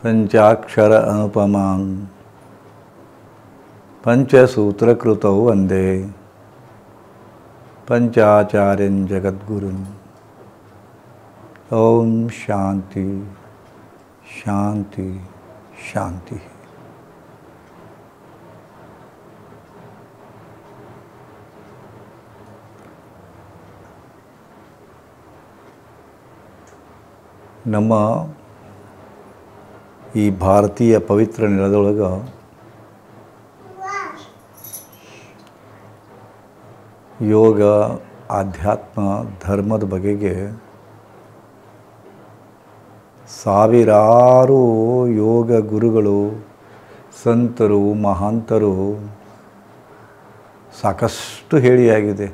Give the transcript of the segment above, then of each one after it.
पंचाक्षर अनुपमां पंचसूत्रकृतौ वंदे पंचाचार्यं जगद्गुरुम्। ओम शांति शांति शांति। ನಮ್ಮ ಈ ಭಾರತೀಯ ಪವಿತ್ರ ನೆಲದೊಳಗೆ ಯೋಗ ಆಧ್ಯಾತ್ಮ ಧರ್ಮದ ಬಗೆಗೆ ಸಾವಿರಾರು ಯೋಗ ಗುರುಗಳು ಸಂತರು ಮಹಾಂತರು ಸಾಕಷ್ಟು ಹೇಳಿಯಾಗಿದೆ.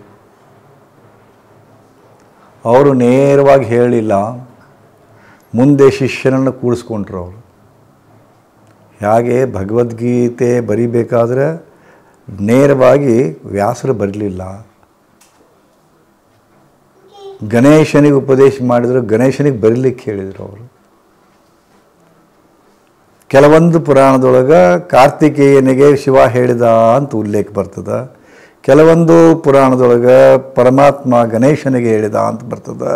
ಅವರು ನೇರವಾಗಿ ಹೇಳಿಲ್ಲ, ಮುಂದೆ ಶಿಷ್ಯನನ್ನು ಕೂಡಿಸ್ಕೊಂಡ್ರು. ಅವರು ಹೇಗೆ ಭಗವದ್ಗೀತೆ ಬರಿಬೇಕಾದ್ರೆ ನೇರವಾಗಿ ವ್ಯಾಸರು ಬರಲಿಲ್ಲ. ಗಣೇಶನಿಗೆ ಉಪದೇಶ ಮಾಡಿದ್ರು, ಗಣೇಶನಿಗೆ ಬರೀಲಿಕ್ಕೆ ಹೇಳಿದರು. ಅವರು ಕೆಲವೊಂದು ಪುರಾಣದೊಳಗೆ ಕಾರ್ತಿಕೇಯನಿಗೆ ಶಿವ ಹೇಳಿದ ಅಂತ ಉಲ್ಲೇಖ ಬರ್ತದೆ. ಕೆಲವೊಂದು ಪುರಾಣದೊಳಗೆ ಪರಮಾತ್ಮ ಗಣೇಶನಿಗೆ ಹೇಳಿದ ಅಂತ ಬರ್ತದೆ.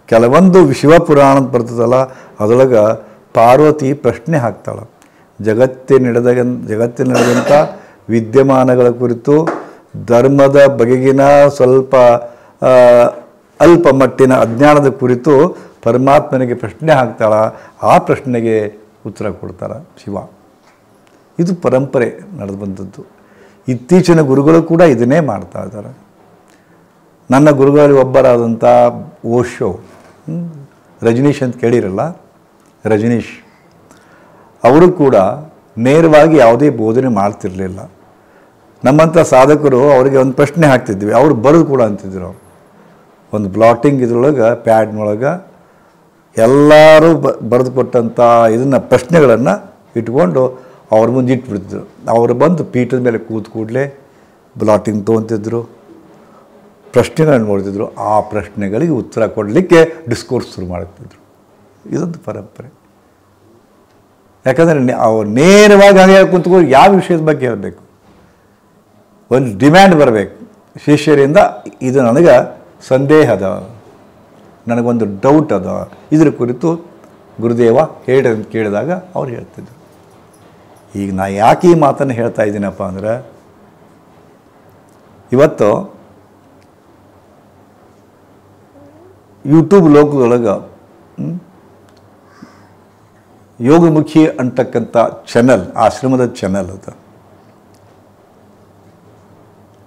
ಕೆಲವೊಂದು ಶಿವಪುರಾಣ ಅಂತ ಬರ್ತದಲ್ಲ, ಅದರೊಳಗೆ ಪಾರ್ವತಿ ಪ್ರಶ್ನೆ ಹಾಕ್ತಾಳೆ. ಜಗತ್ತಿನಂಥ ವಿದ್ಯಮಾನಗಳ ಕುರಿತು ಧರ್ಮದ ಬಗೆಗಿನ ಸ್ವಲ್ಪ ಅಲ್ಪ ಮಟ್ಟಿನ ಅಜ್ಞಾನದ ಕುರಿತು ಪರಮಾತ್ಮನಿಗೆ ಪ್ರಶ್ನೆ ಹಾಕ್ತಾಳ. ಆ ಪ್ರಶ್ನೆಗೆ ಉತ್ತರ ಕೊಡ್ತಾಳೆ ಶಿವ. ಇದು ಪರಂಪರೆ ನಡೆದು ಬಂದದ್ದು. ಇತ್ತೀಚಿನ ಗುರುಗಳು ಕೂಡ ಇದನ್ನೇ ಮಾಡ್ತಾ ಇದ್ದಾರೆ. ನನ್ನ ಗುರುಗಳಲ್ಲಿ ಒಬ್ಬರಾದಂಥ ಓಶೋ, ರಜನೀಶ್ ಅಂತ ಕೇಳಿರಲ್ಲ, ರಜನೀಶ್ ಅವರು ಕೂಡ ನೇರವಾಗಿ ಯಾವುದೇ ಬೋಧನೆ ಮಾಡ್ತಿರಲಿಲ್ಲ. ನಮ್ಮಂಥ ಸಾಧಕರು ಅವರಿಗೆ ಒಂದು ಪ್ರಶ್ನೆ ಹಾಕ್ತಿದ್ವಿ, ಅವರು ಬರೋದು ಕೂಡ ಅಂತಿದ್ರು. ಒಂದು ಬ್ಲಾಟಿಂಗ್ ಇದ್ರೊಳಗೆ ಪ್ಯಾಡ್ನೊಳಗೆ ಎಲ್ಲರೂ ಬರೆದು ಕೊಟ್ಟಂಥ ಇದನ್ನು ಪ್ರಶ್ನೆಗಳನ್ನು ಇಟ್ಕೊಂಡು ಅವ್ರ ಮುಂದೆ ಇಟ್ಬಿಡ್ತಿದ್ರು. ಅವರು ಬಂದು ಪೀಠದ ಮೇಲೆ ಕೂತ್ಕೂಡಲೇ ಬ್ಲಾಟಿಂಗ್ ತೊಗೊತಿದ್ರು, ಪ್ರಶ್ನೆಗಳನ್ನು ನೋಡ್ತಿದ್ರು. ಆ ಪ್ರಶ್ನೆಗಳಿಗೆ ಉತ್ತರ ಕೊಡಲಿಕ್ಕೆ ಡಿಸ್ಕೋರ್ಸ್ ಶುರು ಮಾಡ್ತಿದ್ರು. ಇದೊಂದು ಪರಂಪರೆ. ಯಾಕಂದರೆ ಅವ್ರು ನೇರವಾಗಿ ಹಾಗೆ ಕುಂತ್ಕೊಂಡು ಯಾವ ವಿಷಯದ ಬಗ್ಗೆ ಹೇಳಬೇಕು, ಒಂದು ಡಿಮ್ಯಾಂಡ್ ಬರಬೇಕು ಶಿಷ್ಯರಿಂದ. ಇದು ನನಗೆ ಸಂದೇಹ ಅದ, ನನಗೊಂದು ಡೌಟ್ ಅದ, ಇದರ ಕುರಿತು ಗುರುದೇವ ಹೇಳಿ ಅಂತ ಕೇಳಿದಾಗ ಅವ್ರು ಹೇಳ್ತಿದ್ರು. ಈಗ ನಾ ಯಾಕೆ ಈ ಮಾತನ್ನು ಹೇಳ್ತಾ ಇದ್ದೀನಪ್ಪ ಅಂದ್ರೆ, ಇವತ್ತು ಯೂಟ್ಯೂಬ್ ಲೋಕದೊಳಗೆ ಯೋಗಮುಖಿ ಅಂತಕ್ಕಂಥ ಚಾನಲ್, ಆಶ್ರಮದ ಚಾನಲ್ ಅದು.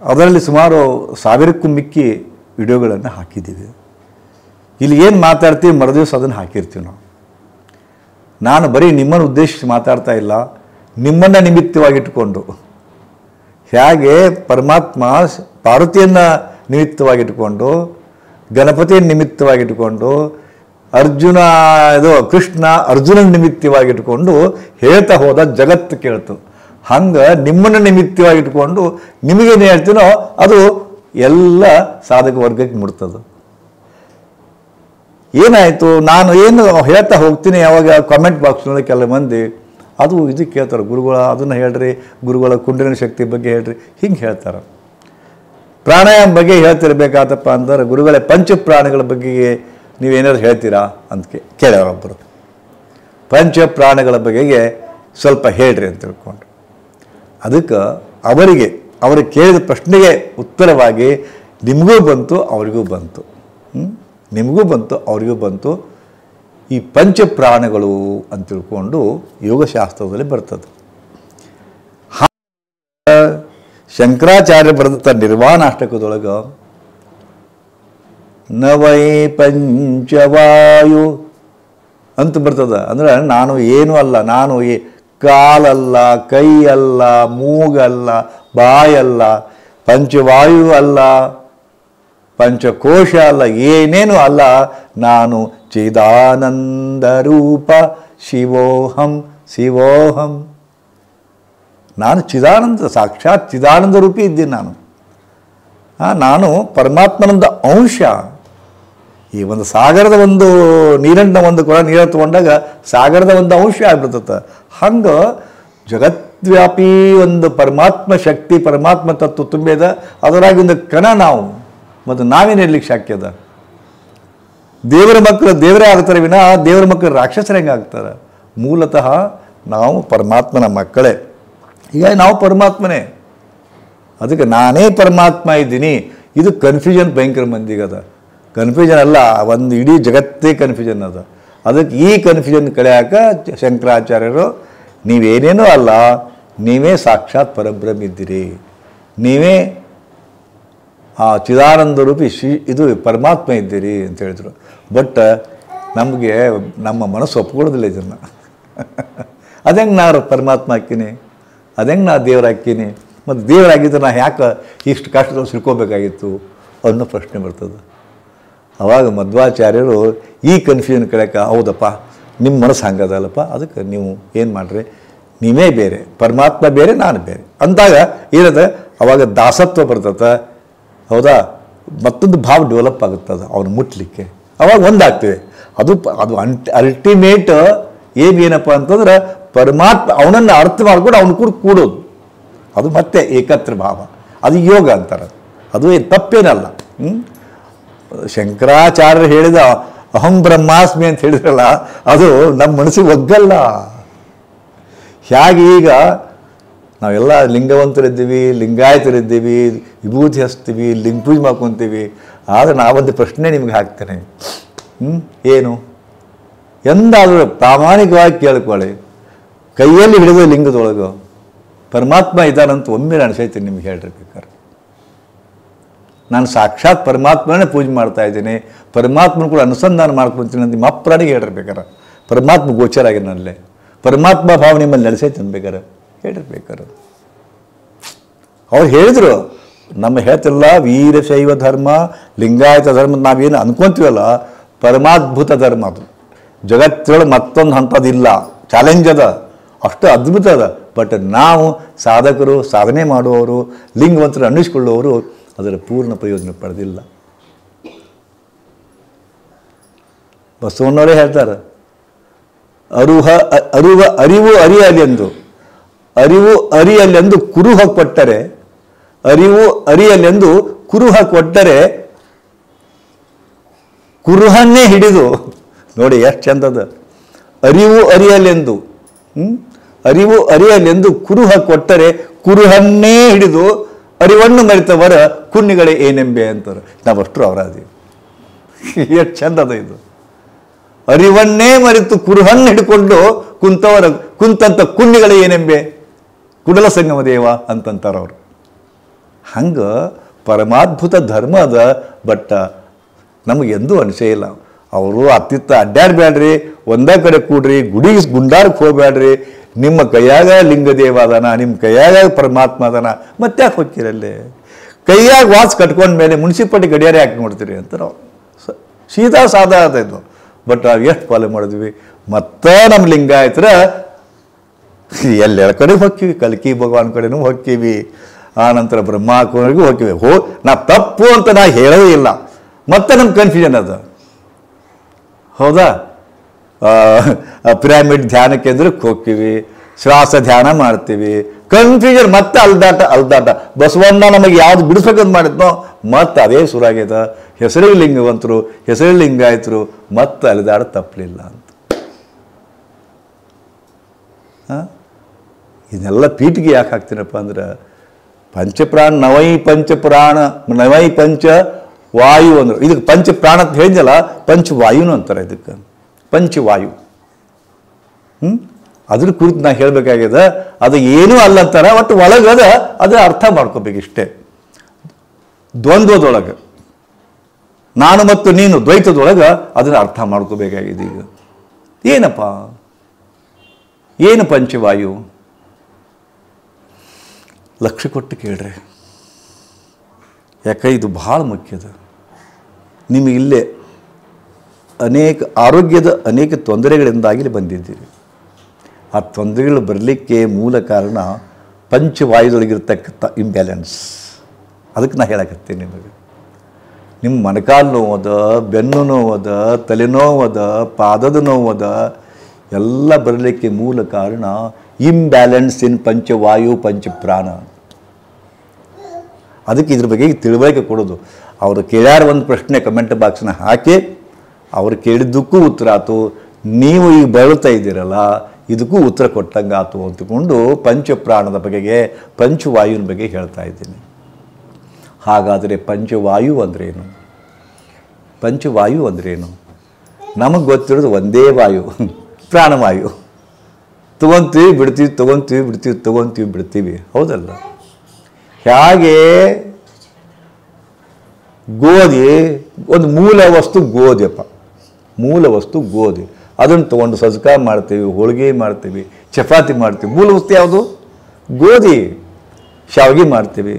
ಅದರಲ್ಲಿ ಸುಮಾರು 1000ಕ್ಕೂ ಮಿಕ್ಕಿ ವಿಡಿಯೋಗಳನ್ನು ಹಾಕಿದ್ದೀವಿ. ಇಲ್ಲಿ ಏನು ಮಾತಾಡ್ತೀವಿ ಮರುದಿವಸ ಅದನ್ನು ಹಾಕಿರ್ತೀವಿ ನಾವು. ನಾನು ಬರೀ ನಿಮ್ಮನ್ನು ಉದ್ದೇಶಿಸಿ ಮಾತಾಡ್ತಾ ಇಲ್ಲ, ನಿಮ್ಮನ್ನು ನಿಮಿತ್ತವಾಗಿಟ್ಟುಕೊಂಡು, ಹೇಗೆ ಪರಮಾತ್ಮ ಪಾರ್ವತಿಯನ್ನು ನಿಮಿತ್ತವಾಗಿಟ್ಟುಕೊಂಡು, ಗಣಪತಿಯನ್ನು ನಿಮಿತ್ತವಾಗಿಟ್ಟುಕೊಂಡು, ಕೃಷ್ಣ ಅರ್ಜುನನ ನಿಮಿತ್ತವಾಗಿಟ್ಟುಕೊಂಡು ಹೇಳ್ತಾ ಹೋದ ಜಗತ್ತು ಕೇಳ್ತು. ಹಂಗೆ ನಿಮ್ಮನ್ನು ನಿಮಿತ್ತವಾಗಿಟ್ಕೊಂಡು ನಿಮಗೇನು ಹೇಳ್ತೀನೋ ಅದು ಎಲ್ಲ ಸಾಧಕ ವರ್ಗಕ್ಕೆ ಮುಡ್ತದೆ. ಏನಾಯಿತು, ನಾನು ಏನು ಹೇಳ್ತಾ ಹೋಗ್ತೀನಿ, ಯಾವಾಗ ಕಾಮೆಂಟ್ ಬಾಕ್ಸ್ನಲ್ಲಿ ಕೆಲವು ಮಂದಿ ಅದು ಇದು ಕೇಳ್ತಾರೆ, ಗುರುಗಳ ಅದನ್ನು ಹೇಳ್ರಿ, ಗುರುಗಳ ಕುಂಡಲಿನಿ ಶಕ್ತಿ ಬಗ್ಗೆ ಹೇಳ್ರಿ, ಹಿಂಗೆ ಹೇಳ್ತಾರೆ. ಪ್ರಾಣಾಯಾಮ ಬಗ್ಗೆ ಹೇಳ್ತಿರ್ಬೇಕಾತಪ್ಪ ಅಂದ್ರೆ, ಗುರುಗಳೇ ಪಂಚಪ್ರಾಣಗಳ ಬಗ್ಗೆ ನೀವೇನಾದ್ರು ಹೇಳ್ತೀರಾ ಅಂತ ಕೇಳೋರೊಬ್ಬರು. ಪಂಚಪ್ರಾಣಗಳ ಬಗೆಗೆ ಸ್ವಲ್ಪ ಹೇಳ್ರಿ ಅಂತ ತಿಳ್ಕೊಂಡು, ಅದಕ್ಕೆ ಅವರು ಕೇಳಿದ ಪ್ರಶ್ನೆಗೆ ಉತ್ತರವಾಗಿ ನಿಮಗೂ ಬಂತು ಅವರಿಗೂ ಬಂತು, ನಿಮಗೂ ಬಂತು ಅವರಿಗೂ ಬಂತು. ಈ ಪಂಚಪ್ರಾಣಗಳು ಅಂತ ತಿಳ್ಕೊಂಡು ಯೋಗಶಾಸ್ತ್ರದಲ್ಲಿ ಬರ್ತದೆ. ಶಂಕರಾಚಾರ್ಯ ಬರೆದಂಥ ನಿರ್ವಾಣಾಷ್ಟಕದೊಳಗೆ ನವೈ ಪಂಚವಾಯು ಅಂತ ಬರ್ತದೆ. ಅಂದ್ರೆ ನಾನು ಏನೂ ಅಲ್ಲ, ನಾನು ಕಾಲಲ್ಲ, ಕೈ ಅಲ್ಲ, ಮೂಗಲ್ಲ, ಬಾಯಲ್ಲ, ಪಂಚವಾಯು ಅಲ್ಲ, ಪಂಚಕೋಶ ಅಲ್ಲ, ಏನೇನು ಅಲ್ಲ, ನಾನು ಚಿದಾನಂದ ರೂಪ ಶಿವೋಹಂ ಶಿವೋಹಂ. ನಾನು ಚಿದಾನಂದ, ಸಾಕ್ಷಾತ್ ಚಿದಾನಂದ ರೂಪಿ ಇದ್ದೀನಿ ನಾನು. ನಾನು ಪರಮಾತ್ಮನಂದ ಅಂಶ. ಈ ಒಂದು ಸಾಗರದ ಒಂದು ನೀರನ್ನ ಒಂದು ಕೊಳ ನೀರು ತೊಗೊಂಡಾಗ ಸಾಗರದ ಒಂದು ಅಂಶ ಆಗ್ಬಿಡ್ತದೆ. ಹಂಗೆ ಜಗದ್ವ್ಯಾಪಿ ಒಂದು ಪರಮಾತ್ಮ ಶಕ್ತಿ ಪರಮಾತ್ಮ ತತ್ವ ತುಂಬೇದ, ಅದರಾಗಿ ಒಂದು ಕಣ ನಾವು. ಮತ್ತು ನಾವೇನು ಇರ್ಲಿಕ್ಕೆ ಶಾಕ್ಯದ? ದೇವರ ಮಕ್ಕಳು ದೇವರೇ ಆಗ್ತಾರೆ ವಿನ ದೇವರ ಮಕ್ಕಳು ರಾಕ್ಷಸರು ಹೆಂಗೆ ಆಗ್ತಾರೆ? ಮೂಲತಃ ನಾವು ಪರಮಾತ್ಮನ ಮಕ್ಕಳೇ. ಹೀಗಾಗಿ ನಾವು ಪರಮಾತ್ಮನೇ. ಅದಕ್ಕೆ ನಾನೇ ಪರಮಾತ್ಮ ಇದ್ದೀನಿ. ಇದು ಕನ್ಫ್ಯೂಷನ್ ಭಯಂಕರ ಮಂದಿಗದ. ಕನ್ಫ್ಯೂಷನ್ ಅಲ್ಲ, ಒಂದು ಇಡೀ ಜಗತ್ತೇ ಕನ್ಫ್ಯೂಷನ್ ಅದ. ಅದಕ್ಕೆ ಈ ಕನ್ಫ್ಯೂಷನ್ ಕಳೆಯಾಕ ಶಂಕರಾಚಾರ್ಯರು ನೀವೇನೇನೂ ಅಲ್ಲ, ನೀವೇ ಸಾಕ್ಷಾತ್ ಪರಬ್ರಹ್ಮ ಇದ್ದೀರಿ, ನೀವೇ ಆ ಚಿದಾನಂದ ರೂಪಿ ಇದು ಪರಮಾತ್ಮ ಇದ್ದೀರಿ ಅಂತ ಹೇಳಿದರು. ಬಟ್ ನಮಗೆ ನಮ್ಮ ಮನಸ್ಸು ಒಪ್ಕೊಳ್ಳೋದಿಲ್ಲ ಇದನ್ನು. ಅದಂಗೆ ನಾನು ಪರಮಾತ್ಮ ಹಾಕ್ತೀನಿ, ಅದಂಗೆ ನಾ ದೇವ್ರು ಹಾಕ್ತೀನಿ, ಮತ್ತು ದೇವರಾಗಿದ್ದರೆ ನಾ ಯಾಕೆ ಇಷ್ಟು ಕಷ್ಟದಲ್ಲಿ ಸಿಳ್ಕೋಬೇಕಾಗಿತ್ತು ಅನ್ನೋ ಪ್ರಶ್ನೆ ಬರ್ತದೆ. ಆವಾಗ ಮಧ್ವಾಚಾರ್ಯರು ಈ ಕನ್ಫ್ಯೂಷನ್ ಕಳೆಯಕ್ಕೆ, ಹೌದಪ್ಪ ನಿಮ್ಮ ಮನಸ್ಸು ಹಂಗದಲ್ಲಪ್ಪ, ಅದಕ್ಕೆ ನೀವು ಏನು ಮಾಡಿರಿ, ನೀವೇ ಬೇರೆ, ಪರಮಾತ್ಮ ಬೇರೆ, ನಾನು ಬೇರೆ ಅಂದಾಗ ಏನದ ಅವಾಗ ದಾಸತ್ವ ಬರ್ತದೆ. ಹೌದಾ? ಮತ್ತೊಂದು ಭಾವ ಡೆವಲಪ್ ಆಗುತ್ತದೆ ಅವನು ಮುಟ್ಲಿಕ್ಕೆ. ಅವಾಗ ಒಂದಾಗ್ತೇವೆ. ಅದು ಅಲ್ಟಿಮೇಟ್ ಏನಪ್ಪ ಅಂತಂದ್ರೆ ಪರಮಾತ್ಮ ಅವನನ್ನು ಅರ್ಥ ಮಾಡ್ಕೊಂಡು ಅವನು ಕೂಡ ಕೂಡೋದು. ಅದು ಮತ್ತೆ ಏಕತ್ರ ಭಾವ, ಅದು ಯೋಗ ಅಂತಾರೆ. ಅದು ತಪ್ಪೇನಲ್ಲ. ಶಂಕರಾಚಾರ್ಯರು ಹೇಳಿದ ಅಹಂ ಬ್ರಹ್ಮಾಸ್ಮಿ ಅಂತ ಹೇಳಿದ್ರಲ್ಲ, ಅದು ನಮ್ಮ ಮನಸ್ಸಿಗೆ ಒಗ್ಗಲ್ಲ. ಹೇಗೆ ಈಗ ನಾವೆಲ್ಲ ಲಿಂಗವಂತರಿದ್ದೀವಿ, ಲಿಂಗಾಯತರಿದ್ದೀವಿ, ವಿಭೂತಿ ಹಚ್ತೀವಿ, ಲಿಂಗ ಪೂಜೆ ಮಾಡ್ಕೊತೀವಿ. ಆದರೆ ನಾವೊಂದು ಪ್ರಶ್ನೆ ನಿಮ್ಗೆ ಹಾಕ್ತೇನೆ. ಏನು? ಎಂದಾದರೂ ಪ್ರಾಮಾಣಿಕವಾಗಿ ಕೇಳ್ಕೊಳ್ಳಿ, ಕೈಯಲ್ಲಿ ಹಿಡಿದ ಲಿಂಗದೊಳಗೆ ಪರಮಾತ್ಮ ಇದ್ದಾನಂತ ಒಮ್ಮೆ ಅನಿಸೈತೀನಿ ನಿಮ್ಗೆ ಹೇಳಿರ್ಬೇಕಾರೆ. ನಾನು ಸಾಕ್ಷಾತ್ ಪರಮಾತ್ಮನೇ ಪೂಜೆ ಮಾಡ್ತಾ ಇದ್ದೀನಿ, ಪರಮಾತ್ಮನ ಕೂಡ ಅನುಸಂಧಾನ ಮಾಡ್ಕೊತೀನಿ ಅಂತ ನಿಮ್ಮ ಅಪ್ಪನಿಗೆ ಹೇಳಿರ್ಬೇಕಾರೆ. ಪರಮಾತ್ಮ ಗೋಚರ ಆಗಿನಲ್ಲೇ ಪರಮಾತ್ಮ ಭಾವ ನಿಮ್ಮಲ್ಲಿ ನಡೆಸೈತೆ ಅನ್ಬೇಕಾರೆ ಹೇಳಿರ್ಬೇಕಾರೆ. ಅವ್ರು ಹೇಳಿದರು, ನಮ್ಮ ಹೇಳ್ತಿಲ್ಲ ವೀರಶೈವ ಧರ್ಮ, ಲಿಂಗಾಯತ ಧರ್ಮ ನಾವೇನು ಅನ್ಕೊಂತೀವಲ್ಲ, ಪರಮಾದ್ಭುತ ಧರ್ಮ ಅದು. ಜಗತ್ತೊಳಗೆ ಮತ್ತೊಂದು ಅಂಥದ್ದಿಲ್ಲ, ಚಾಲೆಂಜ್ ಅದ, ಅಷ್ಟು ಅದ್ಭುತ ಅದ. ಬಟ್ ನಾವು ಸಾಧಕರು, ಸಾಧನೆ ಮಾಡುವವರು, ಲಿಂಗವಂತರು ಅನ್ನಿಸ್ಕೊಳ್ಳುವವರು ಅದರ ಪೂರ್ಣ ಪ್ರಯೋಜನ ಪಡೆದಿಲ್ಲ. ಬಸವಣ್ಣವರೇ ಹೇಳ್ತಾರೆ, ಅರಿವು ಅರಿಯಲೆಂದು, ಅರಿವು ಅರಿಯಲೆಂದು ಕುರುಹ ಕೊಟ್ಟರೆ, ಅರಿವು ಅರಿಯಲೆಂದು ಕುರುಹ ಕೊಟ್ಟರೆ ಕುರುಹನ್ನೇ ಹಿಡಿದು, ನೋಡಿ ಎಷ್ಟು ಚಂದದ, ಅರಿವು ಅರಿಯಲೆಂದು, ಅರಿವು ಅರಿಯಲೆಂದು ಕುರುಹ ಕೊಟ್ಟರೆ ಕುರುಹನ್ನೇ ಹಿಡಿದು ಅರಿವನ್ನು ಮರೆತವರ ಕುಣ್ಣಿಗಳೇ ಏನೆಂಬೆ ಅಂತಾರೆ. ನಾವಷ್ಟರು ಅವರಾದೀವಿ. ಎಷ್ಟು ಚಂದದ ಇದು. ಅರಿವನ್ನೇ ಮರೆತು ಕುರುಹನ್ನು ಹಿಡ್ಕೊಂಡು ಕುಂತಂತ ಕುಣ್ಣಿಗಳೇ ಏನೆಂಬೆ, ಕುಡಲ ಸಂಗಮ ದೇವ ಅಂತಂತಾರೆ ಅವರು. ಹಂಗೆ ಪರಮಾದ್ಭುತ ಧರ್ಮ ಅದ. ಬಟ್ ನಮಗೆಂದೂ ಅನಿಸೇ ಇಲ್ಲ. ಅವರು ಅತ್ತಿತ್ತ ಅಡ್ಡಾಡಬೇಡ್ರಿ, ಒಂದೇ ಕಡೆ ಕೂಡ್ರಿ, ಗುಡಿಗೆ ಗುಂಡಾರಕ್ಕೆ ಹೋಗ್ಬೇಡ್ರಿ, ನಿಮ್ಮ ಕೈಯಾಗ ಲಿಂಗದೇವ ಅದಾನ, ನಿಮ್ಮ ಕೈಯಾಗ ಪರಮಾತ್ಮ ಅದಾನ, ಮತ್ತೆ ಯಾಕೆ ಹೋಗ್ತೀರಲ್ಲಿ? ಕೈಯಾಗ ವಾಚ್ ಕಟ್ಕೊಂಡ ಮೇಲೆ ಮುನ್ಸಿಪಾಲ್ಟಿ ಗಡಿಯಾರೆ ಯಾಕೆ ನೋಡ್ತೀರಿ ಅಂತ ನಾವು ಸೀದಾ ಸಾದಾ ಆದಾಯ್ತು. ಬಟ್ ನಾವು ಎಷ್ಟು ಫಾಲೋ ಮಾಡಿದ್ವಿ. ಮತ್ತು ನಮ್ಮ ಲಿಂಗಾಯತರ ಎಲ್ಲೆರ ಕಡೆ ಹೋಗ್ತೀವಿ, ಕಲ್ಕಿ ಭಗವಾನ್ ಕಡೆನೂ ಹೋಗ್ತೀವಿ, ಆನಂತರ ಬ್ರಹ್ಮಕರಿಗೂ ಹೋಗ್ತೀವಿ. ನಾ ತಪ್ಪು ಅಂತ ನಾ ಹೇಳೋದೇ ಇಲ್ಲ. ಮತ್ತೆ ನಮ್ಮ ಕನ್ಫ್ಯೂಷನ್ ಅದ. ಹೌದಾ? ಪಿರಾಮಿಡ್ ಧ್ಯಾನ ಕೇಂದ್ರಕ್ಕೆ ಹೋಗ್ತೀವಿ, ಶ್ವಾಸ ಧ್ಯಾನ ಮಾಡ್ತೀವಿ, ಕನ್ಫ್ಯೂಷನ್ ಮತ್ತೆ ಅಲ್ದಾಟ. ಬಸವಣ್ಣ ನಮಗೆ ಯಾವ್ದು ಬಿಡಿಸ್ಬೇಕಂತ ಮಾಡಿದ್ನೋ ಮತ್ತೆ ಅದೇ ಶುರುವಾಗ್ಯದ. ಹೆಸರಿಗೆ ಲಿಂಗವಂತರು, ಹೆಸರಿಗೆ ಲಿಂಗಾಯತರು, ಮತ್ತೆ ಅಲಿದಾಡ ತಪ್ಪಲಿಲ್ಲ ಅಂತ. ಇದನ್ನೆಲ್ಲ ಪೀಠಿಗೆ ಯಾಕೆ ಹಾಕ್ತೀನಪ್ಪ ಅಂದ್ರೆ, ಪಂಚಪ್ರಾಣ ನವೈ ಪಂಚ ವಾಯು ಅಂದರು. ಇದಕ್ಕೆ ಪಂಚಪ್ರಾಣ ಅಂತ ಹೇಳಿದಲ್ಲ, ಪಂಚವಾಯುನು ಅಂತಾರೆ ಇದಕ್ಕೆ, ಪಂಚವಾಯು. ಅದ್ರ ಕುರಿತು ನಾ ಹೇಳಬೇಕಾಗ್ಯದ. ಅದು ಏನೂ ಅಲ್ಲ ಅಂತಾರೆ, ಒಟ್ಟು ಒಳಗದ ಅದರ ಅರ್ಥ ಮಾಡ್ಕೋಬೇಕು ಇಷ್ಟೇ. ದ್ವಂದ್ವದೊಳಗೆ ನಾನು ಮತ್ತು ನೀನು, ದ್ವೈತದೊಳಗೆ ಅದನ್ನು ಅರ್ಥ ಮಾಡ್ಕೋಬೇಕಾಗಿದೆ. ಈಗ ಏನಪ್ಪ, ಏನು ಪಂಚವಾಯು? ಲಕ್ಷ್ಯ ಕೊಟ್ಟು ಕೇಳ್ರಿ, ಯಾಕೆ ಇದು ಭಾಳ ಮುಖ್ಯದ. ನಿಮಗಿಲ್ಲೇ ಆರೋಗ್ಯದ ಅನೇಕ ತೊಂದರೆಗಳಿಂದಾಗಿ ಬಂದಿದ್ದೀರಿ. ಆ ತೊಂದರೆಗಳು ಬರಲಿಕ್ಕೆ ಮೂಲ ಕಾರಣ ಪಂಚವಾಯುದೊಳಗಿರ್ತಕ್ಕಂಥ ಇಂಬ್ಯಾಲೆನ್ಸ್. ಅದಕ್ಕೆ ನಾ ಹೇಳಕತ್ತೀನಿ ನಿಮಗೆ. ನಿಮ್ಮ ಮೊಣಕಾಲು ನೋವದ, ಬೆನ್ನು ನೋವದ, ತಲೆನೋವದ, ಪಾದದ ನೋವದ ಎಲ್ಲ ಬರಲಿಕ್ಕೆ ಮೂಲ ಕಾರಣ ಇಂಬ್ಯಾಲೆನ್ಸ್ ಇನ್ ಪಂಚವಾಯು ಪಂಚಪ್ರಾಣ. ಅದಕ್ಕೆ ಇದ್ರ ಬಗ್ಗೆ ತಿಳುವಳಿಕೆ ಕೊಡೋದು. ಅವರು ಕೇಳ್ಯಾರ ಒಂದು ಪ್ರಶ್ನೆ ಕಮೆಂಟ್ ಬಾಕ್ಸ್ನ ಹಾಕಿ ಅವ್ರು ಕೇಳಿದ್ದಕ್ಕೂ ಉತ್ತರ ಆಯ್ತು, ನೀವು ಈಗ ಬಳಲ್ತಾ ಇದ್ದೀರಲ್ಲ ಇದಕ್ಕೂ ಉತ್ತರ ಕೊಟ್ಟಂಗೆ ಆಯ್ತು ಅಂತಕೊಂಡು ಪಂಚಪ್ರಾಣದ ಬಗೆಗೆ ಪಂಚವಾಯುವಿನ ಬಗ್ಗೆ ಹೇಳ್ತಾ ಇದ್ದೀನಿ. ಹಾಗಾದರೆ ಪಂಚವಾಯು ಅಂದ್ರೇನು? ಪಂಚವಾಯು ಅಂದ್ರೇನು? ನಮಗೆ ಗೊತ್ತಿರೋದು ಒಂದೇ ವಾಯು, ಪ್ರಾಣವಾಯು. ತೊಗೊತೀವಿ ಬಿಡ್ತೀವಿ, ತೊಗೊತೀವಿ ಬಿಡ್ತೀವಿ, ತೊಗೊತೀವಿ ಬಿಡ್ತೀವಿ, ಹೌದಲ್ಲ? ಹೇಗೆ ಗೋಧಿ ಒಂದು ಮೂಲ ವಸ್ತು ಗೋಧಿಯಪ್ಪ, ಮೂಲ ವಸ್ತು ಗೋಧಿ. ಅದನ್ನು ತೊಗೊಂಡು ಸಜ್ಕ ಮಾಡ್ತೀವಿ, ಹೋಳಿಗೆ ಮಾಡ್ತೀವಿ, ಚಪಾತಿ ಮಾಡ್ತೀವಿ. ಮೂಲ ವಸ್ತು ಯಾವುದು? ಗೋಧಿ. ಶಾವಿಗೆ ಮಾಡ್ತೀವಿ,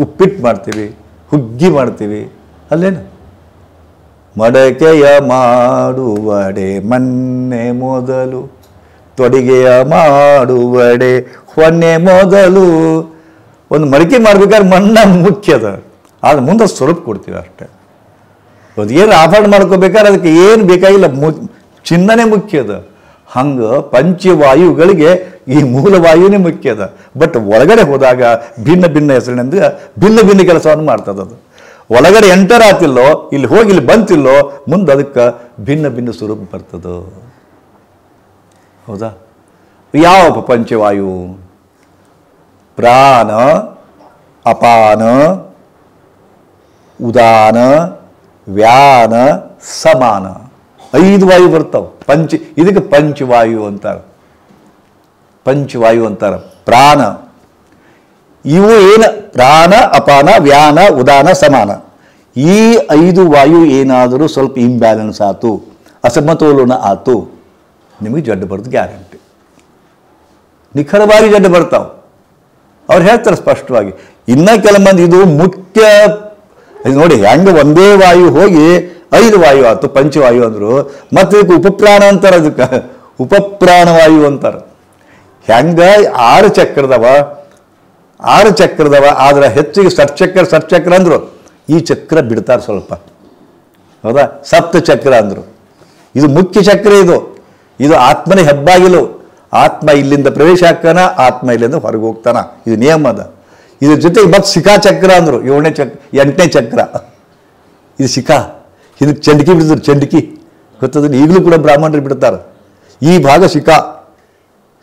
ಉಪ್ಪಿಟ್ಟು ಮಾಡ್ತೀವಿ, ಹುಗ್ಗಿ ಮಾಡ್ತೀವಿ, ಅಲ್ಲೇನು? ಮಡಕೆಯ ಮಾಡುವಡೆ ಮನ್ನೆ ಮೊದಲು, ತೊಡಿಗೆಯ ಮಾಡುವಡೆ ಹೊನ್ನೆ ಮೊದಲು. ಒಂದು ಮಡಿಕೆ ಮಾಡ್ಬೇಕಾದ್ರೆ ಮಣ್ಣ ಮುಖ್ಯದ, ಆದ್ರೆ ಮುಂದೆ ಸ್ವರೂಪ ಕೊಡ್ತೀವಿ ಅಷ್ಟೇ. ಅದು ಏನು ಆಭರಣ ಮಾಡ್ಕೋಬೇಕಾದ್ರೆ ಅದಕ್ಕೆ ಏನು ಬೇಕಾಗಿಲ್ಲ, ಚಿನ್ನನೇ ಮುಖ್ಯದ. ಹಂಗೆ ಪಂಚವಾಯುಗಳಿಗೆ ಈ ಮೂಲವಾಯುನೇ ಮುಖ್ಯದ. ಬಟ್ ಒಳಗಡೆ ಹೋದಾಗ ಭಿನ್ನ ಭಿನ್ನ ಹೆಸರಿನಿಂದ ಭಿನ್ನ ಭಿನ್ನ ಕೆಲಸವನ್ನು ಮಾಡ್ತದೆ. ಅದು ಒಳಗಡೆ ಎಂಟರ್ ಆತಿಲ್ಲೋ, ಇಲ್ಲಿ ಹೋಗಿ ಇಲ್ಲಿ ಬಂತಿಲ್ಲೋ, ಮುಂದೆ ಅದಕ್ಕೆ ಭಿನ್ನ ಭಿನ್ನ ಸ್ವರೂಪ ಬರ್ತದೆ. ಹೌದಾ? ಯಾವ ಪಂಚವಾಯು? ಪ್ರಾಣ, ಅಪಾನ, ಉದಾನ, ವ್ಯಾನ, ಸಮಾನ. 5 ವಾಯು ಬರ್ತಾವೆ. ಇದಕ್ಕೆ ಪಂಚವಾಯು ಅಂತಾರೆ. ಪಂಚವಾಯು ಅಂತಾರೆ. ಪ್ರಾಣ ಇವು ಏನು? ಪ್ರಾಣ, ಅಪಾನ, ವ್ಯಾನ, ಉದಾನ, ಸಮಾನ. ಈ 5 ವಾಯು ಏನಾದರೂ ಸ್ವಲ್ಪ ಇಂಬ್ಯಾಲೆನ್ಸ್ ಆಯ್ತು, ಅಸಮತೋಲನ ಆಯ್ತು, ನಿಮಗೆ ಜಡ್ಡು ಬರೋದು ಗ್ಯಾರಂಟಿ. ನಿಖರವಾಗಿ ಜಡ್ಡು ಬರ್ತಾವೆ. ಅವ್ರು ಹೇಳ್ತಾರೆ ಸ್ಪಷ್ಟವಾಗಿ. ಇನ್ನ ಕೆಲ ಮಂದಿ ಇದು ಮುಖ್ಯ ನೋಡಿ, ಹೆಂಗೆ ಒಂದೇ ವಾಯು ಹೋಗಿ 5 ವಾಯು ಆಯ್ತು, ಪಂಚವಾಯು ಅಂದರು. ಮತ್ತು ಇದಕ್ಕೆ ಉಪಪ್ರಾಣ ಅಂತಾರೆ, ಅದಕ್ಕೆ ಉಪಪ್ರಾಣವಾಯು ಅಂತಾರೆ. ಹೆಂಗೆ 6 ಚಕ್ರದವ, 6 ಚಕ್ರದವ, ಆದ್ರೆ ಹೆಚ್ಚಿಗೆ ಸಟ್ಚಕ್ರ ಅಂದರು. ಈ ಚಕ್ರ ಬಿಡ್ತಾರೆ ಸ್ವಲ್ಪ, ಹೌದಾ? ಸಪ್ತ ಚಕ್ರ ಅಂದರು. ಇದು ಮುಖ್ಯ ಚಕ್ರ. ಇದು ಆತ್ಮನೇ ಹೆಬ್ಬಾಗಿಲು. ಆತ್ಮ ಇಲ್ಲಿಂದ ಪ್ರವೇಶ ಆಗ್ತಾನ, ಆತ್ಮ ಇಲ್ಲಿಂದ ಹೊರಗೆ ಹೋಗ್ತಾನ. ಇದು ನಿಯಮ ಅದ. ಇದ್ರ ಜೊತೆಗೆ ಮತ್ತೆ ಶಿಖಾ ಚಕ್ರ ಅಂದರು. 8ನೇ ಚಕ್ರ ಇದು ಶಿಖಾ. ಇದಕ್ಕೆ ಚಂಡಿಕಿ ಬಿಡ್ತಾರೆ. ಚಂಡಿಕಿ ಗೊತ್ತದ? ಈಗಲೂ ಕೂಡ ಬ್ರಾಹ್ಮಣರು ಬಿಡ್ತಾರೆ. ಈ ಭಾಗ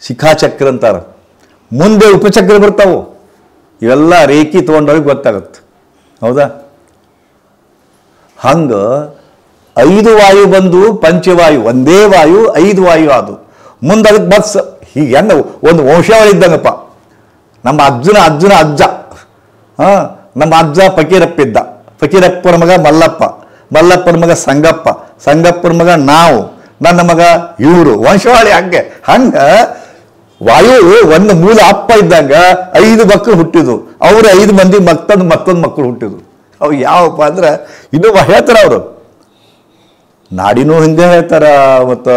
ಶಿಖಾ ಚಕ್ರ ಅಂತಾರೆ. ಮುಂದೆ ಉಪಚಕ್ರ ಬರ್ತಾವು. ಇವೆಲ್ಲ ರೇಖಿ ತೊಗೊಂಡವ್ರಿಗೆ ಗೊತ್ತಾಗತ್ತೆ, ಹೌದಾ? ಹಂಗ 5 ವಾಯು ಬಂದು ಪಂಚವಾಯು, ಒಂದೇ ವಾಯು 5 ವಾಯು ಆದು. ಮುಂದೆ ಅದಕ್ಕೆ ಬಸ್ ಹೀಗೆ ಹೆಂಗ ಒಂದು ವಂಶಾವಳಿ ಇದ್ದಂಗಪ್ಪ. ನಮ್ಮ ಅಜ್ಜನ ಅಜ್ಜ, ನಮ್ಮ ಅಜ್ಜ ಫಕೀರಪ್ಪಿದ್ದ. ಫಕೀರಪ್ಪನ ಮಗ ಮಲ್ಲಪ್ಪ, ಮಲ್ಲಪ್ಪನ ಮಗ ಸಂಗಪ್ಪ, ಸಂಗಪ್ಪನ ಮಗ ನಾವು, ನನ್ನ ಮಗ ಇವರು. ವಂಶವಾಳಿ ಹಂಗೆ ವಾಯು ಒಂದು ಮೂಲ ಅಪ್ಪ ಇದ್ದಂಗ 5 ಮಕ್ಕಳು ಹುಟ್ಟಿದ್ವು. ಅವರು 5 ಮಂದಿ ಮತ್ತೊಂದು ಮಕ್ಕಳು ಹುಟ್ಟಿದ್ವು. ಅವು ಯಾವಪ್ಪ ಅಂದ್ರೆ ಇನ್ನೂ ಹೇಳ್ತಾರ ಅವರು. ನಾಡಿನೂ ಹಿಂಗೆ ಹೇಳ್ತಾರ, ಮತ್ತು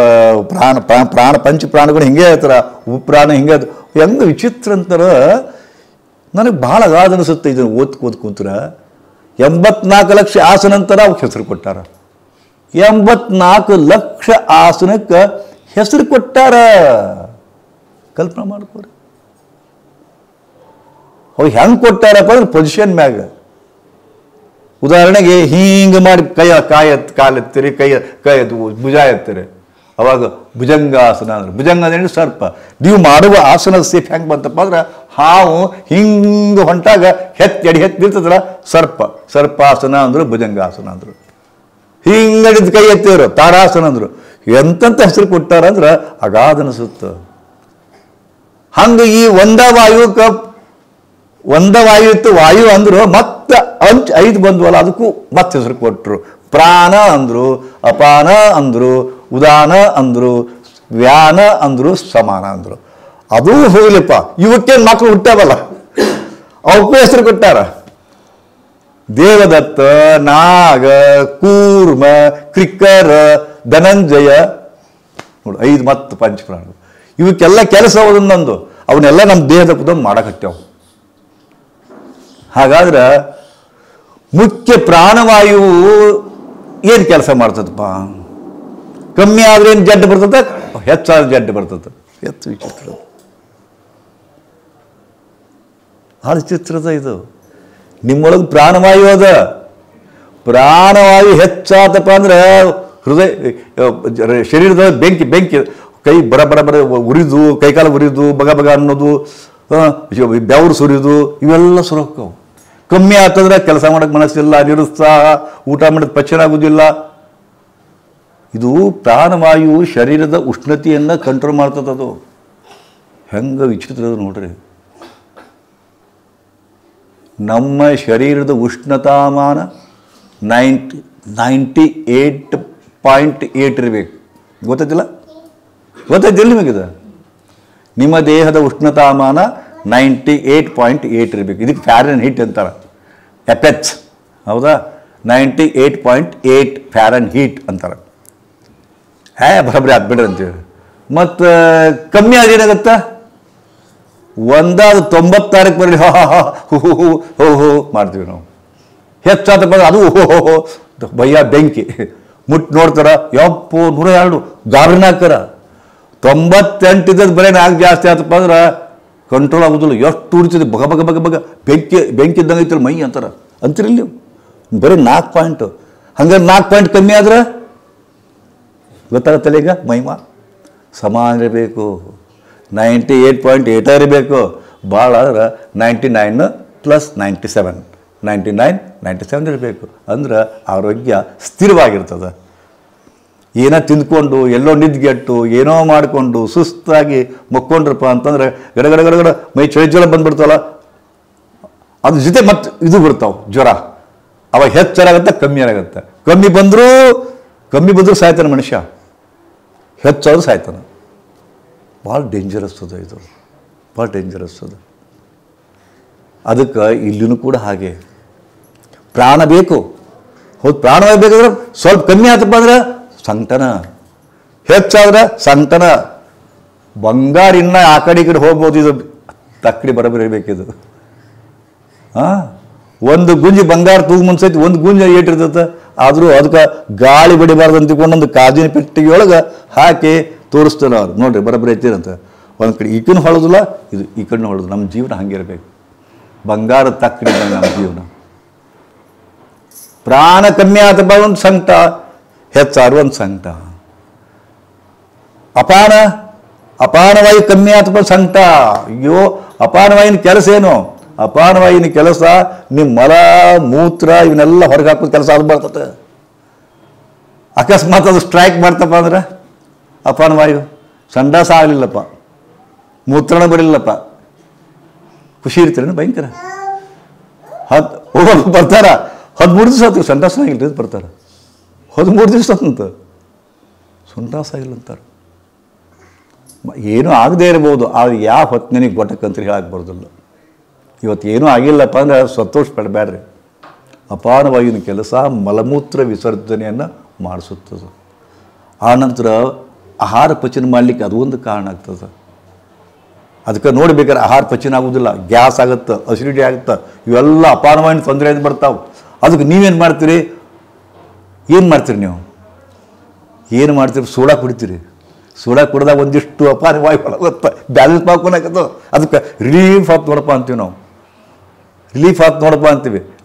ಪ್ರಾಣ ಪಂಚ ಪ್ರಾಣಗಳು ಹಿಂಗೆ ಹೇಳ್ತಾರ, ಉಪಪ್ರಾಣ ಹಿಂಗೆ. ಹೆಂಗೆ ವಿಚಿತ್ರ ಅಂತಾರ. ನನಗೆ ಭಾಳ ಅಗಾಧ ಅನಿಸುತ್ತೆ ಇದನ್ನು ಓದ್ ಕೂತ್ರ. 84 ಲಕ್ಷ ಆಸನ ಅಂತಾರ, ಅವಕ್ಕೆ ಹೆಸರು ಕೊಟ್ಟಾರ. 84 ಲಕ್ಷ ಆಸನಕ್ಕೆ ಹೆಸರು ಕೊಟ್ಟಾರ. ಕಲ್ಪನೆ ಮಾಡ್ಕೋರಿ. ಅವು ಹೆಂಗೆ ಕೊಟ್ಟಾರಪ್ಪ ಅಂದ್ರೆ ಪೊಸಿಷನ್ ಮ್ಯಾಗ. ಉದಾಹರಣೆಗೆ ಹಿಂಗೆ ಮಾಡಿ ಕಾಲೆತ್ತಿರಿ, ಕೈ ಭುಜ ಎತ್ತಿರಿ, ಅವಾಗ ಭುಜಂಗಾಸನ ಅಂದ್ರೆ. ಭುಜಂಗ ಅಂದ್ರೆ ಸರ್ಪ. ನೀವು ಮಾಡುವ ಆಸನದ ಸೇಫ್ ಹೆಂಗೆ ಬಂತಪ್ಪ ಅಂದ್ರೆ, ಹಾವು ಹಿಂಗೆ ಹೊಂಟಾಗ ಎಡಿ ನಿಲ್ತದಲ್ಲ, ಸರ್ಪಾಸನ ಅಂದರು, ಭುಜಂಗಾಸನ ಅಂದರು. ಹಿಂಗಡಿದ ಕೈ ಎತ್ತಿದ್ರು ತಾರಾಸನ ಅಂದರು. ಎಂತಂತ ಹೆಸರು ಕೊಟ್ಟಾರಂದ್ರೆ ಅಗಾಧ ಅನಿಸುತ್ತೆ. ಹಂಗೆ ಈ ಒಂದ ವಾಯು ಇತ್ತು, ವಾಯು ಅಂದ್ರು, ಮತ್ತೆ 5 ಬಂದ್ವಲ್ಲ, ಅದಕ್ಕೂ ಮತ್ತೆ ಹೆಸರು ಕೊಟ್ಟರು. ಪ್ರಾಣ ಅಂದರು, ಅಪಾನ ಅಂದರು, ಉದಾನ ಅಂದರು, ವ್ಯಾನ ಅಂದರು, ಸಮಾನ ಅಂದರು. ಅದೂ ಹೋಗ್ಲಿಪ್ಪ, ಇವಕ್ಕೇನು ಮಕ್ಕಳು ಹುಟ್ಟಾವಲ್ಲ, ಅವಕ್ಕೂ ಹೆಸರು ಕೊಟ್ಟಾರ. ದೇವದತ್ತ, ನಾಗ, ಕೂರ್ಮ, ಕ್ರಿಕ್ಕರ, ಧನಂಜಯ, ನೋಡು 5 ಮತ್ತು ಪಂಚಪ್ರಾಣಗಳು. ಇವಕ್ಕೆಲ್ಲ ಕೆಲಸ ಒಂದೊಂದು, ಅವನ್ನೆಲ್ಲ ನಮ್ಮ ದೇಹದ ಕುದ ಮಾಡಕತ್ತೇವು. ಹಾಗಾದ್ರೆ ಮುಖ್ಯ ಪ್ರಾಣವಾಯು ಏನು ಕೆಲಸ ಮಾಡ್ತದಪ್ಪ? ಕಮ್ಮಿ ಆದ್ರೆ ಏನು ಜಡ್ಡು ಬರ್ತದೆ, ಹೆಚ್ಚಾದ್ರೆ ಜಡ್ಡು ಬರ್ತದೆ. ಹೆಚ್ಚು ವಿಚಿತ್ರ, ಭಾಳ ಚಿತ್ರದ ಇದು. ನಿಮ್ಮೊಳಗೆ ಪ್ರಾಣವಾಯು ಅದ, ಪ್ರಾಣವಾಯು ಹೆಚ್ಚಾತಪ್ಪ ಅಂದ್ರೆ ಹೃದಯ ಶರೀರದ ಬೆಂಕಿ ಕೈ ಬರ ಉರಿದು, ಕೈಕಾಲ ಉರಿದು, ಬಗ ಅನ್ನೋದು, ಬೆವರು ಸುರಿದು, ಇವೆಲ್ಲ ಸುರಕ್ಕವು. ಕಮ್ಮಿ ಆಗ್ತಂದ್ರೆ ಕೆಲಸ ಮಾಡೋಕ್ಕೆ ಮನಸ್ಸಿಲ್ಲ, ನಿರುತ್ಸಾಹ, ಊಟ ಮಾಡೋದು ಪಚನ ಆಗೋದಿಲ್ಲ. ಇದು ಪ್ರಾಣವಾಯು ಶರೀರದ ಉಷ್ಣತೆಯನ್ನು ಕಂಟ್ರೋಲ್ ಮಾಡ್ತದದು. ಹೆಂಗೆ ವಿಚಿತ್ರ ನೋಡ್ರಿ. ನಮ್ಮ ಶರೀರದ ಉಷ್ಣತಾಮಾನ 98.8 ಇರಬೇಕು. ಗೊತ್ತಾಯ್ತಿಲ್ಲ ನಿಮಗಿದೆ? ನಿಮ್ಮ ದೇಹದ ಉಷ್ಣತಾಮಾನ 98.8 ಇರಬೇಕು. ಇದಕ್ಕೆ ಫ್ಯಾರನ್ಹೀಟ್ ಅಂತಾರೆ, FH. ಹೌದಾ? 98.8 ಫ್ಯಾರನ್ಹೀಟ್ ಅಂತಾರೆ. ಬರಬರಿ ಆಗ್ಬಿಡ್ರಿ ಅಂತೇಳಿ. ಮತ್ತು ಕಮ್ಮಿ ಆಗೇನಾಗತ್ತಾ? 96 ಬರಲಿ ಹೋ ಮಾಡ್ತೀವಿ ನಾವು. ಹೆಚ್ಚಾತಪ್ಪ ಅದು ಓಹೋ ಭಯ್ಯ ಬೆಂಕಿ ಮುಟ್ಟು ನೋಡ್ತಾರ, ಯಪ್ಪೋ 102 ಗಾಬರಿನ ಹಾಕ್ತಾರ. 98 ಇದ್ದದ್ದು ಬರೀ 4 ಜಾಸ್ತಿ ಆತಪ್ಪ ಅಂದ್ರೆ ಕಂಟ್ರೋಲ್ ಆಗೋದಿಲ್ಲ. ಎಷ್ಟು ಉಡಿತದೆ, ಬಗ ಬೆಂಕಿ ಇದ್ದಂಗೆ ಐತಿರ ಮೈ ಅಂತೀರಿ ನೀವು. ಬರೀ 4 ಪಾಯಿಂಟು. ಹಂಗಾರೆ 4 ಪಾಯಿಂಟ್ ಕಮ್ಮಿ ಆದ್ರೆ ಗೊತ್ತಾಗತ್ತಲ್ಲ ಈಗ ಮೈಮಾ ಸಮಾನ ಇರಬೇಕು. 98.8 ಇರಬೇಕು. ಭಾಳ ಆದ್ರೆ 99 + 97 97 ಇರಬೇಕು. ಅಂದ್ರೆ ಆರೋಗ್ಯ ಸ್ಥಿರವಾಗಿರ್ತದೆ. ಏನೋ ತಿಂದ್ಕೊಂಡು, ಎಲ್ಲೋ ನಿದ್ಗೆಟ್ಟು, ಏನೋ ಮಾಡಿಕೊಂಡು ಸುಸ್ತಾಗಿ ಮಕ್ಕೊಂಡ್ರಪ್ಪ ಅಂತಂದ್ರೆ ಗಡಗಡ ಮೈ ಚಳಿ ಬಂದ್ಬಿಡ್ತಲ್ಲ. ಅದ್ರ ಜೊತೆ ಮತ್ತೆ ಇದು ಬರ್ತಾವೆ ಜ್ವರ. ಅವಾಗ ಹೆಚ್ಚಾಗುತ್ತೆ, ಕಮ್ಮಿ ಆಗುತ್ತೆ. ಕಮ್ಮಿ ಬಂದರೂ ಸಾಯ್ತಾನೆ ಮನುಷ್ಯ, ಹೆಚ್ಚಾದ್ರೂ ಸಾಯ್ತಾನೆ. ಭಾಳ ಡೇಂಜರಸ್ ಅದ ಇದು, ಭಾಳ ಡೇಂಜರಸ್ ಅದ. ಅದಕ್ಕೆ ಇಲ್ಲಿನೂ ಕೂಡ ಹಾಗೆ ಪ್ರಾಣ ಬೇಕು. ಹೌದು, ಪ್ರಾಣವಾಗಿ ಬೇಕಾದ್ರೆ ಸ್ವಲ್ಪ ಕಮ್ಮಿ ಆತಪ್ಪ ಅಂದ್ರೆ ಸಂಕಟನ, ಹೆಚ್ಚಾದ್ರೆ ಸಂಕಟನ. ಬಂಗಾರ ಇನ್ನ ಆ ಕಡೆ ಈ ಕಡೆ ಹೋಗ್ಬೋದು, ಇದು ತಕ್ಕಡಿ ಬರಬೇಕಿದು. ಒಂದು ಗುಂಜಿ ಬಂಗಾರ ತೂಗು ಮುನ್ಸೈತಿ, ಒಂದು ಗುಂಜಿ ಏಟಿರ್ತೈತೆ. ಆದರೂ ಅದಕ್ಕೆ ಗಾಳಿ ಬಡಿಬಾರ್ದು ಅಂತಿಕೊಂಡು ಕಾಜಿನ ಪೆಟ್ಟಿಗೆ ಒಳಗೆ ಹಾಕಿ ತೋರಿಸ್ತಾರೆ ಅವ್ರು. ನೋಡ್ರಿ ಬರಬರಿ ಐತಿರಂತ. ಒಂದು ಕಡೆ ಈ ಕಡೆ ಹೊಳೋದಿಲ್ಲ, ಇದು ಈ ಕಡೆ ಹೊಳೋದು. ನಮ್ಮ ಜೀವನ ಹಂಗಿರ್ಬೇಕು. ಬಂಗಾರ ತಕ್ಕಡಿ ನಮ್ಮ ಜೀವನ. ಪ್ರಾಣ ಕಮ್ಮಿ ಆತಪ್ಪ ಒಂದು ಸಂಕಟ, ಹೆಚ್ಚಾರು ಒಂದು ಸಂಕಟ. ಅಪಾನವಾಯು ಕಮ್ಮಿ ಆತಪ್ಪ ಸಂಕಟ. ಅಯ್ಯೋ, ಅಪಾನವಾಯಿನ ಕೆಲಸ ಏನು? ಅಪಾನವಾಯಿನ ಕೆಲಸ ನಿಮ್ಮ ಮಲ ಮೂತ್ರ ಇವನ್ನೆಲ್ಲ ಹೊರಗೆ ಹಾಕೋದು ಕೆಲಸ ಅದು ಬರ್ತದೆ. ಅಕಸ್ಮಾತ್ ಅದು ಸ್ಟ್ರೈಕ್ ಮಾಡ್ತಪ್ಪ ಅಂದ್ರೆ ಅಪಾನವಾಯು ಸಂಡಾಸ ಆಗಲಿಲ್ಲಪ್ಪ, ಮೂತ್ರಣ ಬರಲಿಲ್ಲಪ್ಪ, ಖುಷಿ ಇರ್ತೀರೇನು? ಭಯಂಕರ. ಬರ್ತಾರ 13 ದಿವಸ ಆಯ್ತು ಸಂಡಾಸ ಆಗಿಲ್ಲ ಬರ್ತಾರೆ. 13 ದಿವಸ ಅಂತ ಸಂಡಾಸ ಆಗಿಲ್ಲ ಅಂತಾರೆ. ಏನೂ ಆಗದೇ ಇರ್ಬೋದು, ಆದ್ರೆ ಯಾವ ಹೊತ್ತಿನಿಗೆ ಗೊಟ್ಟಕ್ಕಂತ ಹೇಳಕ್ಕೆ ಬರೋದಿಲ್ಲ. ಇವತ್ತು ಏನೂ ಆಗಿಲ್ಲಪ್ಪ ಅಂದ್ರೆ ಸಂತೋಷ ಪಡಬೇಡ್ರಿ. ಅಪಾನವಾಯುವಿನ ಕೆಲಸ ಮಲಮೂತ್ರ ವಿಸರ್ಜನೆಯನ್ನು ಮಾಡಿಸುತ್ತದೆ. ಆನಂತರ ಆಹಾರ ಪಚನ ಮಾಡಲಿಕ್ಕೆ ಅದು ಒಂದು ಕಾರಣ ಆಗ್ತದೆ. ಅದಕ್ಕೆ ನೋಡ್ಬೇಕಾದ್ರೆ ಆಹಾರ ಪಚನ ಆಗೋದಿಲ್ಲ, ಗ್ಯಾಸ್ ಆಗುತ್ತೆ, ಅಸಿಡಿಟಿ ಆಗುತ್ತೆ, ಇವೆಲ್ಲ ಅಪಾನವಾಯಿನ ತೊಂದರೆಯಿಂದ ಬರ್ತಾವೆ. ಅದಕ್ಕೆ ನೀವೇನು ಮಾಡ್ತೀರಿ? ಏನು ಮಾಡ್ತೀರಿ? ಸೋಡಾ ಕುಡಿತೀರಿ. ಸೋಡಾ ಕುಡ್ದಾಗ ಒಂದಿಷ್ಟು ಅಪಾನವಾಯು ಒಳಗುತ್ತೆ, ಬ್ಯಾಲೆನ್ಸ್ ಮಾಡ್ಕೊಳಕತ್ತು. ಅದಕ್ಕೆ ರಿಲೀಫ್ ಆತ್ ನೋಡಪ್ಪ ಅಂತೀವಿ ನಾವು.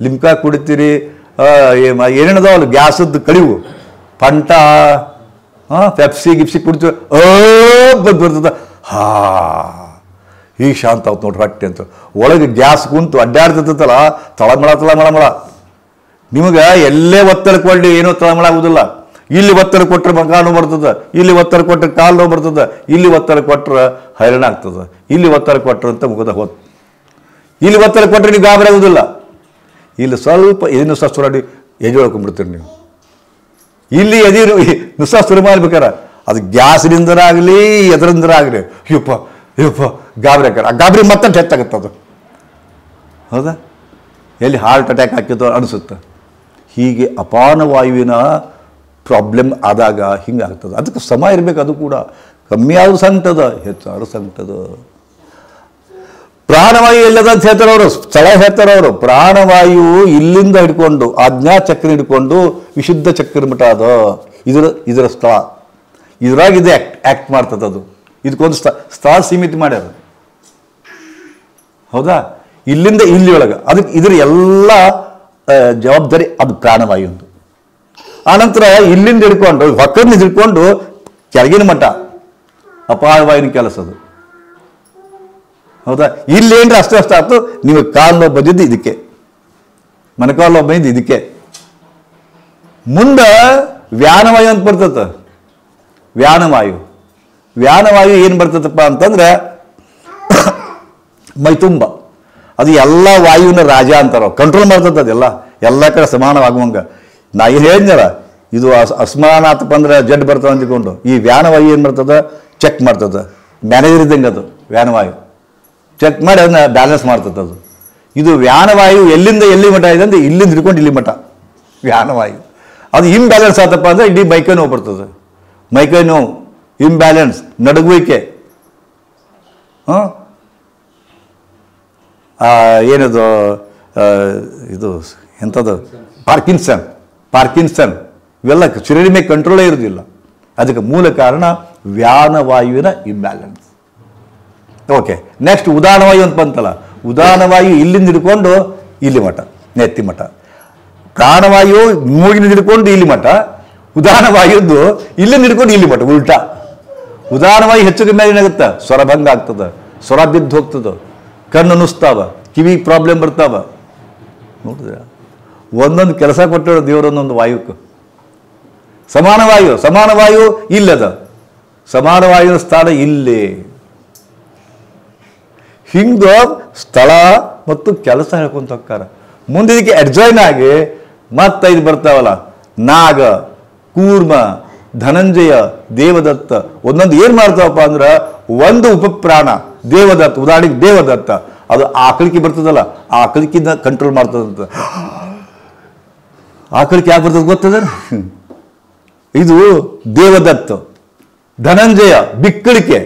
ಲಿಮ್ಕಾ ಕುಡಿತೀರಿ, ಏನೇನದಾವಲ್ಲ ಗ್ಯಾಸದ್ದು ಕಳಿವು, ಫಂಟ, ಪೆಪ್ಸಿ ಗಿಪ್ಸಿ ಕುಡಿತೀವಿ, ಬಂದು ಬರ್ತದೆ. ಈಗ ಶಾಂತ ಆಯ್ತು ನೋಡ್ರಿ ಹೊಟ್ಟೆ ಅಂತ. ಒಳಗೆ ಗ್ಯಾಸ್ ಕುಂತು ಅಡ್ಡಾಡ್ತಿರ್ತಲ್ಲ, ತಳಮಳ. ನಿಮಗೆ ಎಲ್ಲೇ ಒತ್ತಡ ಕೊಡಲಿ ಏನೋ ತಳಮಳ ಆಗೋದಿಲ್ಲ. ಇಲ್ಲಿ ಒತ್ತಡ ಕೊಟ್ಟರೆ ಕಾಲು ಬರ್ತದೆ, ಇಲ್ಲಿ ಒತ್ತಡ ಕೊಟ್ಟರೆ ಕಾಲು ನೋವು ಬರ್ತದೆ, ಇಲ್ಲಿ ಒತ್ತಡ ಕೊಟ್ಟರೆ ಹೈರಾಣ ಆಗ್ತದೆ, ಇಲ್ಲಿ ಒತ್ತಡ ಕೊಟ್ಟರೆ ಅಂತ ಮುಗದ ಹೋತ್. ಇಲ್ಲಿ ಒತ್ತಡ ಕೊಟ್ಟರೆ ನೀವು ಗಾಬರಿ ಆಗೋದಿಲ್ಲ. ಇಲ್ಲಿ ಸ್ವಲ್ಪ ಎದಿನ ಸುರಾಡಿ ಎಜೊಳ್ಕೊಂಡ್ಬಿಡ್ತೀರಿ ನೀವು. ಇಲ್ಲಿ ಎದಿರು ನುಸ ಸುರು ಮಾಡ್ಬೇಕಾರ ಅದು ಗ್ಯಾಸ್ನಿಂದರಾಗಲಿ ಎದರಿಂದರಾಗಲಿ ಯಪ್ಪ ಗಾಬರಿ ಹಾಕಾರ. ಆ ಗಾಬರಿ ಮತ್ತಷ್ಟು ಹೆಚ್ಚಾಗುತ್ತೆ ಅದು. ಹೌದಾ? ಎಲ್ಲಿ ಹಾರ್ಟ್ ಅಟ್ಯಾಕ್ ಹಾಕಿದ್ದು ಅನಿಸುತ್ತೆ. ಹೀಗೆ ಅಪಾನವಾಯುವಿನ ಪ್ರಾಬ್ಲಮ್ ಆದಾಗ ಹಿಂಗೆ ಆಗ್ತದೆ. ಅದಕ್ಕೆ ಸಮ ಇರಬೇಕು. ಅದು ಕೂಡ ಕಮ್ಮಿ ಆದರೂ ಸಂಕಟದ, ಹೆಚ್ಚಾದರೂ ಸಂಕಟದ. ಪ್ರಾಣವಾಯು ಎಲ್ಲದ ಅಂತ ಹೇಳ್ತಾರೆ ಅವರು, ಸ್ಥಳ ಹೇಳ್ತಾರೆ ಅವರು. ಪ್ರಾಣವಾಯು ಇಲ್ಲಿಂದ ಹಿಡ್ಕೊಂಡು ಆಜ್ಞಾ ಚಕ್ರ ಹಿಡ್ಕೊಂಡು ವಿಶುದ್ಧ ಚಕ್ರ ಮಠ ಅದು ಇದರ ಸ್ಥಳ. ಇದ್ರಾಗ ಇದು ಆಕ್ಟ್ ಮಾಡ್ತದೆ. ಅದು ಇದಕ್ಕೊಂದು ಸ್ಥಳ ಸೀಮಿತ ಮಾಡ್ಯಾರ. ಹೌದಾ? ಇಲ್ಲಿಂದ ಇಲ್ಲಿ ಒಳಗೆ ಅದಕ್ಕೆ ಇದ್ರ ಎಲ್ಲ ಜವಾಬ್ದಾರಿ ಅದು ಪ್ರಾಣವಾಯುಂದು. ಆನಂತರ ಇಲ್ಲಿಂದ ಹಿಡ್ಕೊಂಡು ಹೊಕ್ಕರ್ನ ಹಿಡ್ಕೊಂಡು ಕೆಳಗಿನ ಮಠ ಅಪಾಯವಾಯುನ ಕೆಲಸ ಅದು. ಹೌದಾ? ಇಲ್ಲಿ ಏನ್ರಿ ಅಷ್ಟೇ ಆಯ್ತು. ನೀವು ಕಾಲು ಬಂದಿದ್ದು ಇದಕ್ಕೆ, ಮೊಣಕಾಲು ಬಂದಿದ್ದು ಇದಕ್ಕೆ. ಮುಂದೆ ವ್ಯಾನವಾಯು ಅಂತ ಬರ್ತದೆ. ವ್ಯಾನವಾಯು ಏನು ಬರ್ತದಪ್ಪ ಅಂತಂದ್ರೆ ಮೈತುಂಬ. ಅದು ಎಲ್ಲ ವಾಯುವಿನ ರಾಜ ಅಂತಾರ, ಕಂಟ್ರೋಲ್ ಮಾಡ್ತದೆ. ಅದೆಲ್ಲ ಎಲ್ಲ ಕಡೆ ಸಮಾನವಾಗುವಂಗ. ನಾ ಏನು ಹೇಳಿದ್ನಲ್ಲ, ಇದು ಅಸಮಾನ ಆತಪ್ಪ ಅಂದ್ರೆ ಜಡ್ ಬರ್ತದೆ ಅಂದ್ಕೊಂಡು ಈ ವ್ಯಾನವಾಯು ಏನು ಬರ್ತದೆ ಚೆಕ್ ಮಾಡ್ತದೆ. ಮ್ಯಾನೇಜರ್ ಇದ್ದಂಗೆ ಅದು ವ್ಯಾನವಾಯು ಚೆಕ್ ಮಾಡಿ ಅದನ್ನ ಬ್ಯಾಲೆನ್ಸ್ ಮಾಡ್ತದೆ. ಅದು ಇದು ವ್ಯಾನವಾಯು ಎಲ್ಲಿಂದ ಎಲ್ಲಿ ಮಠ ಇದೆ ಅಂದ್ರೆ ಇಲ್ಲಿಂದ ಹಿಡ್ಕೊಂಡು ಇಲ್ಲಿ ಮಠ ವ್ಯಾನವಾಯು. ಅದು ಇಂಬ್ಯಾಲೆನ್ಸ್ ಆತಪ್ಪ ಅಂದ್ರೆ ಇಡೀ ಮೈಕೈ ನೋವು ಬರ್ತದೆ. ಮೈಕೈ ನೋವು, ಇಂಬ್ಯಾಲೆನ್ಸ್, ನಡುಗುವಿಕೆ, ಏನದು ಇದು ಎಂಥದ್ದು ಪಾರ್ಕಿನ್ಸನ್ ಇವೆಲ್ಲ ಶರೀರ ಮೇಲೆ ಕಂಟ್ರೋಲೇ ಇರೋದಿಲ್ಲ. ಅದಕ್ಕೆ ಮೂಲ ಕಾರಣ ವ್ಯಾನವಾಯುವಿನ ಇಂಬ್ಯಾಲೆನ್ಸ್. ಓಕೆ, ನೆಕ್ಸ್ಟ್ ಉದಾನವಾಯು ಅಂತ ಬಂತಲ್ಲ. ಉದಾನವಾಯು ಇಲ್ಲಿಂದ ಹಿಡ್ಕೊಂಡು ಇಲ್ಲಿ ಮಠ, ನೆತ್ತಿ ಮಠ. ಪ್ರಾಣವಾಯು ಮೂಗಿನಿಂದ ಹಿಡ್ಕೊಂಡು ಇಲ್ಲಿ ಮಠ. ಉದಾನವಾಯುದ್ದು ಇಲ್ಲಿಂದ ಹಿಡ್ಕೊಂಡು ಇಲ್ಲಿ ಮಠ, ಉಲ್ಟಾ. ಉದಾನವಾಯು ಹೆಚ್ಚು ಕಮ್ಮಿ ಏನಾಗುತ್ತೆ, ಸ್ವರಭಂಗ ಆಗ್ತದೆ, ಸ್ವರ ಬಿದ್ದು ಹೋಗ್ತದೆ, ಕಣ್ಣು ನುಸ್ತಾವ, ಕಿವಿ ಪ್ರಾಬ್ಲಮ್ ಬರ್ತಾವ. ನೋಡಿದ್ರೆ ಒಂದೊಂದು ಕೆಲಸ ಕೊಟ್ಟಿರೋ ದೇವರೊಂದೊಂದು ವಾಯುಕ್ಕೆ. ಸಮಾನವಾಯು ಇಲ್ಲದ, ಸಮಾನವಾಯುವಿನ ಸ್ಥಾನ ಇಲ್ಲಿ. ಹಿಂಗ ಸ್ಥಳ ಮತ್ತು ಕೆಲಸ ಹೇಳ್ಕೊಂತ ಹೋಗ್ತಾರ. ಮುಂದೆ ಇದಕ್ಕೆ ಅಡ್ಜಾಯ್ನ್ ಆಗಿ ಮತ್ತೆ ಇದು ಬರ್ತಾವಲ್ಲ, ನಾಗ, ಕೂರ್ಮ, ಧನಂಜಯ, ದೇವದತ್ತ. ಒಂದೊಂದು ಏನ್ ಮಾಡ್ತಾವಪ್ಪ ಅಂದ್ರೆ ಒಂದು ಉಪಪ್ರಾಣ ದೇವದತ್ತ. ಉದಾಹರಣೆಗೆ ದೇವದತ್ತ ಅದು ಆಕಳಿಕೆ ಬರ್ತದಲ್ಲ, ಆ ಆಕಳಿಕೆನ ಕಂಟ್ರೋಲ್ ಮಾಡ್ತದಂತ. ಆಕಳಿಕೆ ಯಾಕೆ ಬರ್ತದೆ ಗೊತ್ತದ? ಇದು ದೇವದತ್ತ. ಧನಂಜಯ ಬಿಕ್ಕಳಿಕೆ,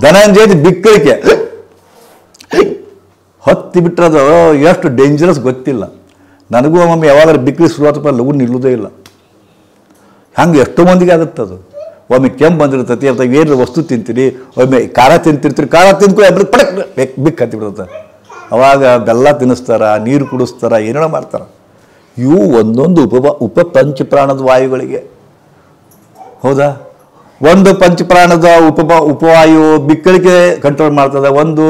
ಧನಂಜಯದ ಬಿಕ್ಕಳಿಕೆ ಹತ್ತಿ ಬಿಟ್ಟರೆ ಎಷ್ಟು ಡೇಂಜರಸ್ ಗೊತ್ತಿಲ್ಲ. ನನಗೂ ಒಮ್ಮೆ ಯಾವಾಗಾದ್ರೂ ಬಿಕ್ಕಳಿ ಶುರುವಾತಪ್ಪ ಲಘು ನಿಲ್ಲುವುದೇ ಇಲ್ಲ. ಹಂಗೆ ಎಷ್ಟೋ ಮಂದಿಗೆ ಆಗುತ್ತದು. ಒಮ್ಮೆ ಕೆಮ್ಮು ಬಂದಿರ್ತೈತಿ, ಅಥವಾ ಏನು ವಸ್ತು ತಿಂತೀರಿ, ಒಮ್ಮೆ ಖಾರ ತಿಂತಿರ್ತೀರಿ, ಖಾರ ತಿಂದ್ಕೊಂಡು ಎಬ್ರು ಪಡಕ್ ಬಿಕ್ ಹತ್ತಿ ಬಿಡುತ್ತೆ. ಅವಾಗ ಬೆಲ್ಲ ತಿನ್ನಿಸ್ತಾರ, ನೀರು ಕುಡಿಸ್ತಾರ, ಏನೇನೋ ಮಾಡ್ತಾರ. ಇವು ಒಂದೊಂದು ಉಪಪಂಚಪ್ರಾಣದ ವಾಯುಗಳಿಗೆ. ಹೌದಾ? ಒಂದು ಪಂಚಪ್ರಾಣದ ಉಪವಾಯು ಬಿಕ್ಕಳಿಕೆ ಕಂಟ್ರೋಲ್ ಮಾಡ್ತದ, ಒಂದು